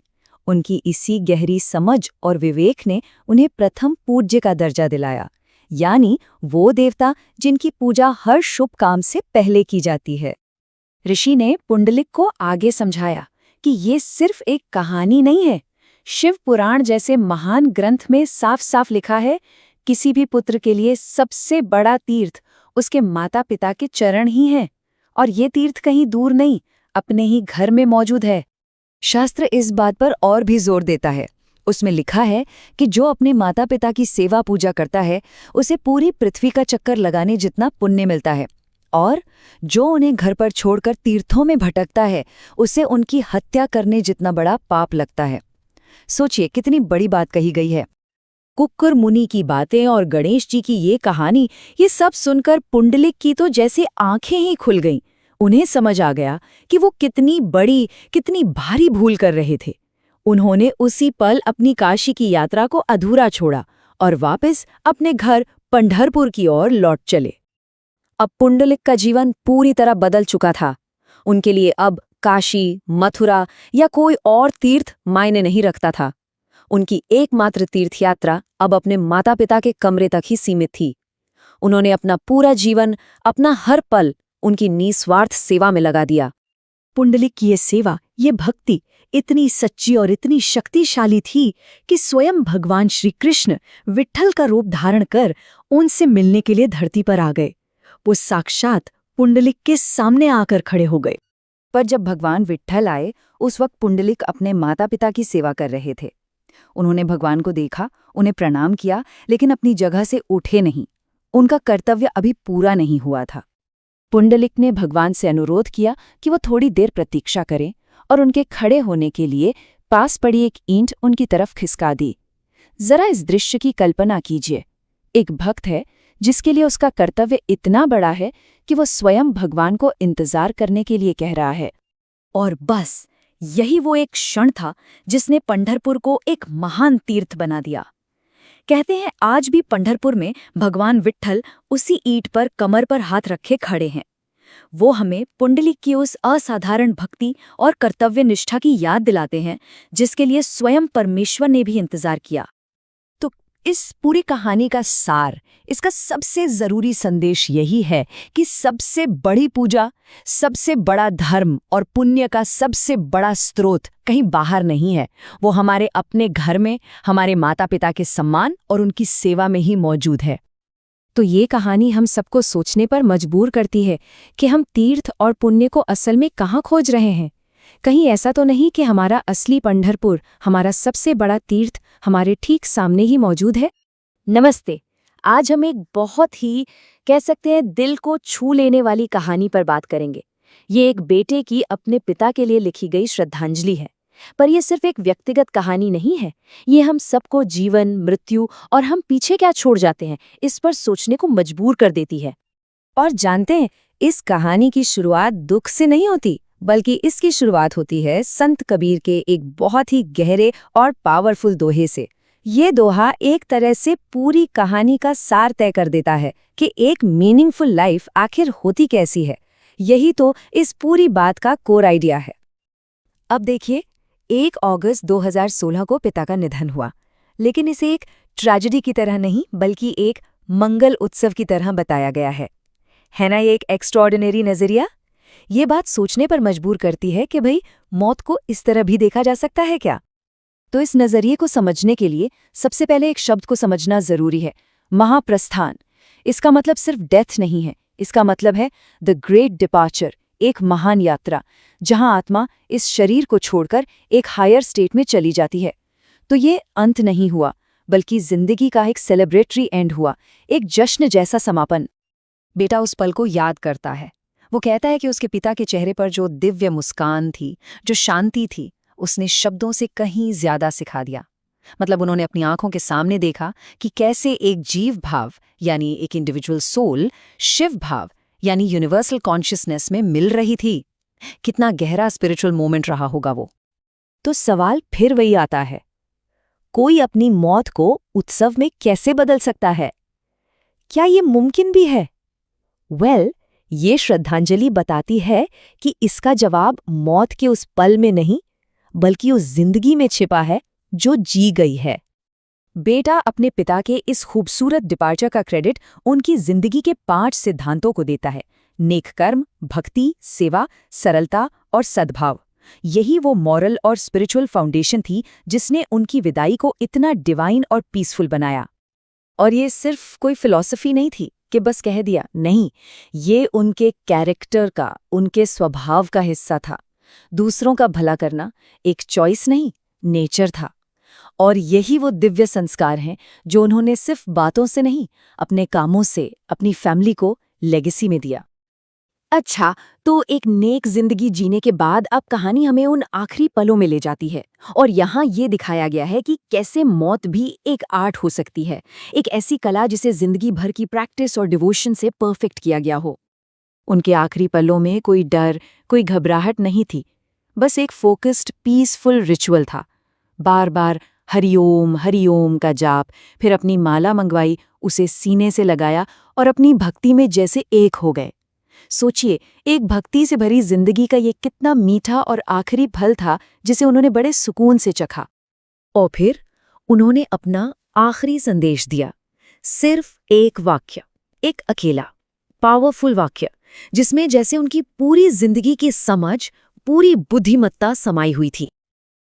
उनकी इसी गहरी समझ और विवेक ने उन्हें प्रथम पूज्य का दर्जा दिलाया, यानी वो देवता जिनकी पूजा हर शुभ काम से पहले की जाती है। ऋषि ने पुंडलिक को आगे समझाया कि ये सिर्फ एक कहानी नहीं है। शिव पुराण जैसे महान ग्रंथ में साफ साफ लिखा है, किसी भी पुत्र के लिए सबसे बड़ा तीर्थ उसके माता पिता के चरण ही हैं, और ये तीर्थ कहीं दूर नहीं, अपने ही घर में मौजूद है। शास्त्र इस बात पर और भी जोर देता है। उसमें लिखा है कि जो अपने माता पिता की सेवा पूजा करता है उसे पूरी पृथ्वी का चक्कर लगाने जितना पुण्य मिलता है, और जो उन्हें घर पर छोड़कर तीर्थों में भटकता है उसे उनकी हत्या करने जितना बड़ा पाप लगता है। सोचिए कितनी बड़ी बात कही गई है। कुक्कुर मुनि की बातें और गणेश जी की ये कहानी, ये सब सुनकर पुंडलिक की तो जैसे आंखें ही खुल गईं। उन्हें समझ आ गया कि वो कितनी बड़ी, कितनी भारी भूल कर रहे थे। उन्होंने उसी पल अपनी काशी की यात्रा को अधूरा छोड़ा और वापस अपने घर पंढरपुर की ओर लौट चले। अब पुंडलिक का जीवन पूरी तरह बदल चुका था। उनके लिए अब काशी, मथुरा या कोई और तीर्थ मायने नहीं रखता था। उनकी एकमात्र तीर्थ यात्रा अब अपने माता पिता के कमरे तक ही सीमित थी। उन्होंने अपना पूरा जीवन, अपना हर पल उनकी निस्वार्थ सेवा में लगा दिया। पुंडलिक की ये सेवा, ये भक्ति इतनी सच्ची और इतनी शक्तिशाली थी कि स्वयं भगवान श्री कृष्ण विट्ठल का रूप धारण कर उनसे मिलने के लिए धरती पर आ गए। वो साक्षात पुंडलिक के सामने आकर खड़े हो गए। पर जब भगवान विट्ठल आए, उस वक्त पुंडलिक अपने माता पिता की सेवा कर रहे थे। उन्होंने भगवान को देखा, उन्हें प्रणाम किया, लेकिन अपनी जगह से उठे नहीं। उनका कर्तव्य अभी पूरा नहीं हुआ था। पुंडलिक ने भगवान से अनुरोध किया कि वो थोड़ी देर प्रतीक्षा करें, और उनके खड़े होने के लिए पास पड़ी एक ईंट उनकी तरफ खिसका दी। जरा इस दृश्य की कल्पना कीजिए। एक भक्त है जिसके लिए उसका कर्तव्य इतना बड़ा है कि वो स्वयं भगवान को इंतजार करने के लिए कह रहा है। और बस यही वो एक क्षण था जिसने पंढरपुर को एक महान तीर्थ बना दिया। कहते हैं आज भी पंढरपुर में भगवान विट्ठल उसी ईंट पर कमर पर हाथ रखे खड़े हैं। वो हमें पुंडलिक की उस असाधारण भक्ति और कर्तव्य निष्ठा की याद दिलाते हैं जिसके लिए स्वयं परमेश्वर ने भी इंतजार किया। तो इस पूरी कहानी का सार, इसका सबसे जरूरी संदेश यही है कि सबसे बड़ी पूजा, सबसे बड़ा धर्म और पुण्य का सबसे बड़ा स्रोत कहीं बाहर नहीं है। वो हमारे अपने घर में, हमारे माता पिता के सम्मान और उनकी सेवा में ही मौजूद है। तो ये कहानी हम सबको सोचने पर मजबूर करती है कि हम तीर्थ और पुण्य को असल में कहाँ खोज रहे हैं। कहीं ऐसा तो नहीं कि हमारा असली पंढरपुर, हमारा सबसे बड़ा तीर्थ हमारे ठीक सामने ही मौजूद है। नमस्ते। आज हम एक बहुत ही, कह सकते हैं, दिल को छू लेने वाली कहानी पर बात करेंगे। ये एक बेटे की अपने पिता के लिए लिखी गई श्रद्धांजलि है। पर यह सिर्फ एक व्यक्तिगत कहानी नहीं है। ये हम सबको जीवन, मृत्यु और हम पीछे क्या छोड़ जाते हैं, इस पर सोचने को मजबूर कर देती है। और जानते हैं, इस कहानी की शुरुआत दुख से नहीं होती, बल्कि इसकी शुरुआत होती है संत कबीर के एक बहुत ही गहरे और पावरफुल दोहे से। ये दोहा एक तरह से पूरी कहानी का सार तय कर देता है कि एक मीनिंगफुल लाइफ आखिर होती कैसी है। यही तो इस पूरी बात का कोर आइडिया है। अब देखिए, 1 अगस्त 2016 को पिता का निधन हुआ, लेकिन इसे एक ट्रेजेडी की तरह नहीं, बल्कि एक मंगल उत्सव की तरह बताया गया है ना? ये एक एक्स्ट्राऑर्डिनरी नजरिया। ये बात सोचने पर मजबूर करती है कि भाई, मौत को इस तरह भी देखा जा सकता है क्या? तो इस नजरिए को समझने के लिए सबसे पहले एक शब्द को समझना जरूरी है, महाप्रस्थान। इसका मतलब सिर्फ डेथ नहीं है, इसका मतलब है द ग्रेट डिपार्चर, एक महान यात्रा जहां आत्मा इस शरीर को छोड़कर एक हायर स्टेट में चली जाती है। तो ये अंत नहीं हुआ, बल्कि जिंदगी का एक सेलिब्रेटरी एंड हुआ, एक जश्न जैसा समापन। बेटा उस पल को याद करता है। वो कहता है कि उसके पिता के चेहरे पर जो दिव्य मुस्कान थी, जो शांति थी, उसने शब्दों से कहीं ज्यादा सिखा दिया। मतलब उन्होंने अपनी आंखों के सामने देखा कि कैसे एक जीव भाव यानी एक इंडिविजुअल सोल शिव भाव यानी यूनिवर्सल कॉन्शियसनेस में मिल रही थी। कितना गहरा स्पिरिचुअल मोमेंट रहा होगा वो। तो सवाल फिर वही आता है, कोई अपनी मौत को उत्सव में कैसे बदल सकता है? क्या ये मुमकिन भी है? ये श्रद्धांजलि बताती है कि इसका जवाब मौत के उस पल में नहीं, बल्कि उस जिंदगी में छिपा है जो जी गई है। बेटा अपने पिता के इस खूबसूरत डिपार्चर का क्रेडिट उनकी जिंदगी के 5 सिद्धांतों को देता है: नेक कर्म, भक्ति, सेवा, सरलता और सद्भाव। यही वो मॉरल और स्पिरिचुअल फाउंडेशन थी जिसने उनकी विदाई को इतना डिवाइन और पीसफुल बनाया। और ये सिर्फ कोई फिलॉसफी नहीं थी कि बस कह दिया, नहीं, ये उनके कैरेक्टर का, उनके स्वभाव का हिस्सा था। दूसरों का भला करना एक चॉइस नहीं, नेचर था। और यही वो दिव्य संस्कार हैं जो उन्होंने सिर्फ बातों से नहीं, अपने कामों से अपनी फैमिली को लेगेसी में दिया। अच्छा, तो एक नेक जिंदगी जीने के बाद अब कहानी हमें उन आखिरी पलों में ले जाती है, और यहाँ ये दिखाया गया है कि कैसे मौत भी एक आर्ट हो सकती है, एक ऐसी कला जिसे जिंदगी भर की प्रैक्टिस और डिवोशन से परफेक्ट किया गया हो। उनके आखिरी पलों में कोई डर, कोई घबराहट नहीं थी, बस एक फोकस्ड पीसफुल रिचुअल था। बार बार हरिओम हरिओम का जाप, फिर अपनी माला मंगवाई, उसे सीने से लगाया और अपनी भक्ति में जैसे एक हो गए। सोचिए, एक भक्ति से भरी जिंदगी का ये कितना मीठा और आखिरी फल था जिसे उन्होंने बड़े सुकून से चखा। और फिर उन्होंने अपना आखिरी संदेश दिया, सिर्फ एक वाक्य, एक अकेला पावरफुल वाक्य, जिसमें जैसे उनकी पूरी जिंदगी की समझ, पूरी बुद्धिमत्ता समाई हुई थी।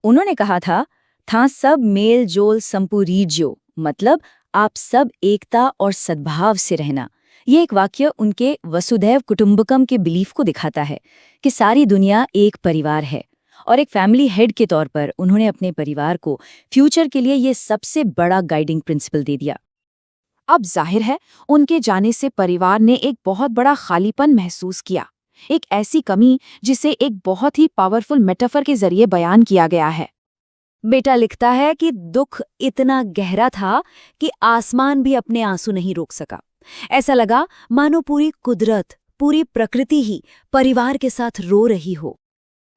उन्होंने कहा था सब मेल जोल संपूरीज्यो, मतलब आप सब एकता और सद्भाव से रहना। ये एक वाक्य उनके वसुधैव कुटुंबकम के बिलीफ को दिखाता है कि सारी दुनिया एक परिवार है, और एक फैमिली हेड के तौर पर उन्होंने अपने परिवार को फ्यूचर के लिए ये सबसे बड़ा गाइडिंग प्रिंसिपल दे दिया। अब जाहिर है, उनके जाने से परिवार ने एक बहुत बड़ा खालीपन महसूस किया, एक ऐसी कमी जिसे एक बहुत ही पावरफुल मेटाफर के जरिए बयान किया गया है। बेटा लिखता है कि दुख इतना गहरा था कि आसमान भी अपने आंसू नहीं रोक सका। ऐसा लगा मानो पूरी कुदरत, पूरी प्रकृति ही परिवार के साथ रो रही हो।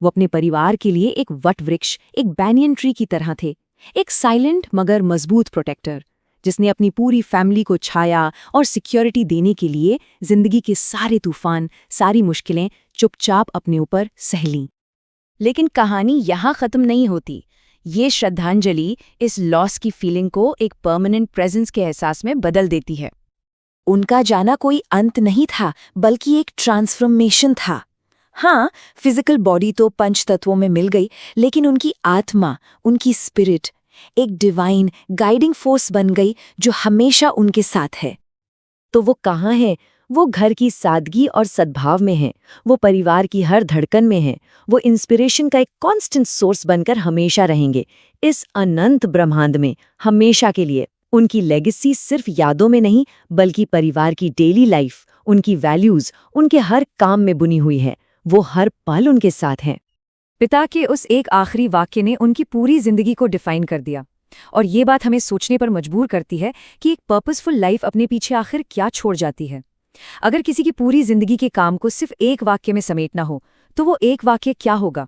वो अपने परिवार के लिए एक वट वृक्ष, एक बैनियन ट्री की तरह थे, एक साइलेंट मगर मजबूत प्रोटेक्टर, जिसने अपनी पूरी फैमिली को छाया और सिक्योरिटी देने के लिए जिंदगी के सारे तूफान, सारी मुश्किलें चुपचाप अपने ऊपर सह लीं। लेकिन कहानी यहाँ खत्म नहीं होती। ये श्रद्धांजलि इस लॉस की फीलिंग को एक परमानेंट प्रेजेंस के एहसास में बदल देती है। उनका जाना कोई अंत नहीं था, बल्कि एक ट्रांसफॉर्मेशन था। हाँ, फिजिकल बॉडी तो पंच तत्वों में मिल गई, लेकिन उनकी आत्मा, उनकी स्पिरिट एक डिवाइन गाइडिंग फोर्स बन गई जो हमेशा उनके साथ है। तो वो कहाँ है? वो घर की सादगी और सद्भाव में है, वो परिवार की हर धड़कन में है, वो इंस्पिरेशन का एक कांस्टेंट सोर्स बनकर हमेशा रहेंगे इस अनंत ब्रह्मांड में, हमेशा के लिए। उनकी लेगेसी सिर्फ यादों में नहीं, बल्कि परिवार की डेली लाइफ, उनकी वैल्यूज, उनके हर काम में बुनी हुई है। वो हर पल उनके साथ हैं। पिता के उस एक आखिरी वाक्य ने उनकी पूरी जिंदगी को डिफाइन कर दिया, और ये बात हमें सोचने पर मजबूर करती है कि एक पर्पसफुल लाइफ अपने पीछे आखिर क्या छोड़ जाती है। अगर किसी की पूरी जिंदगी के काम को सिर्फ एक वाक्य में समेटना हो, तो वो एक वाक्य क्या होगा?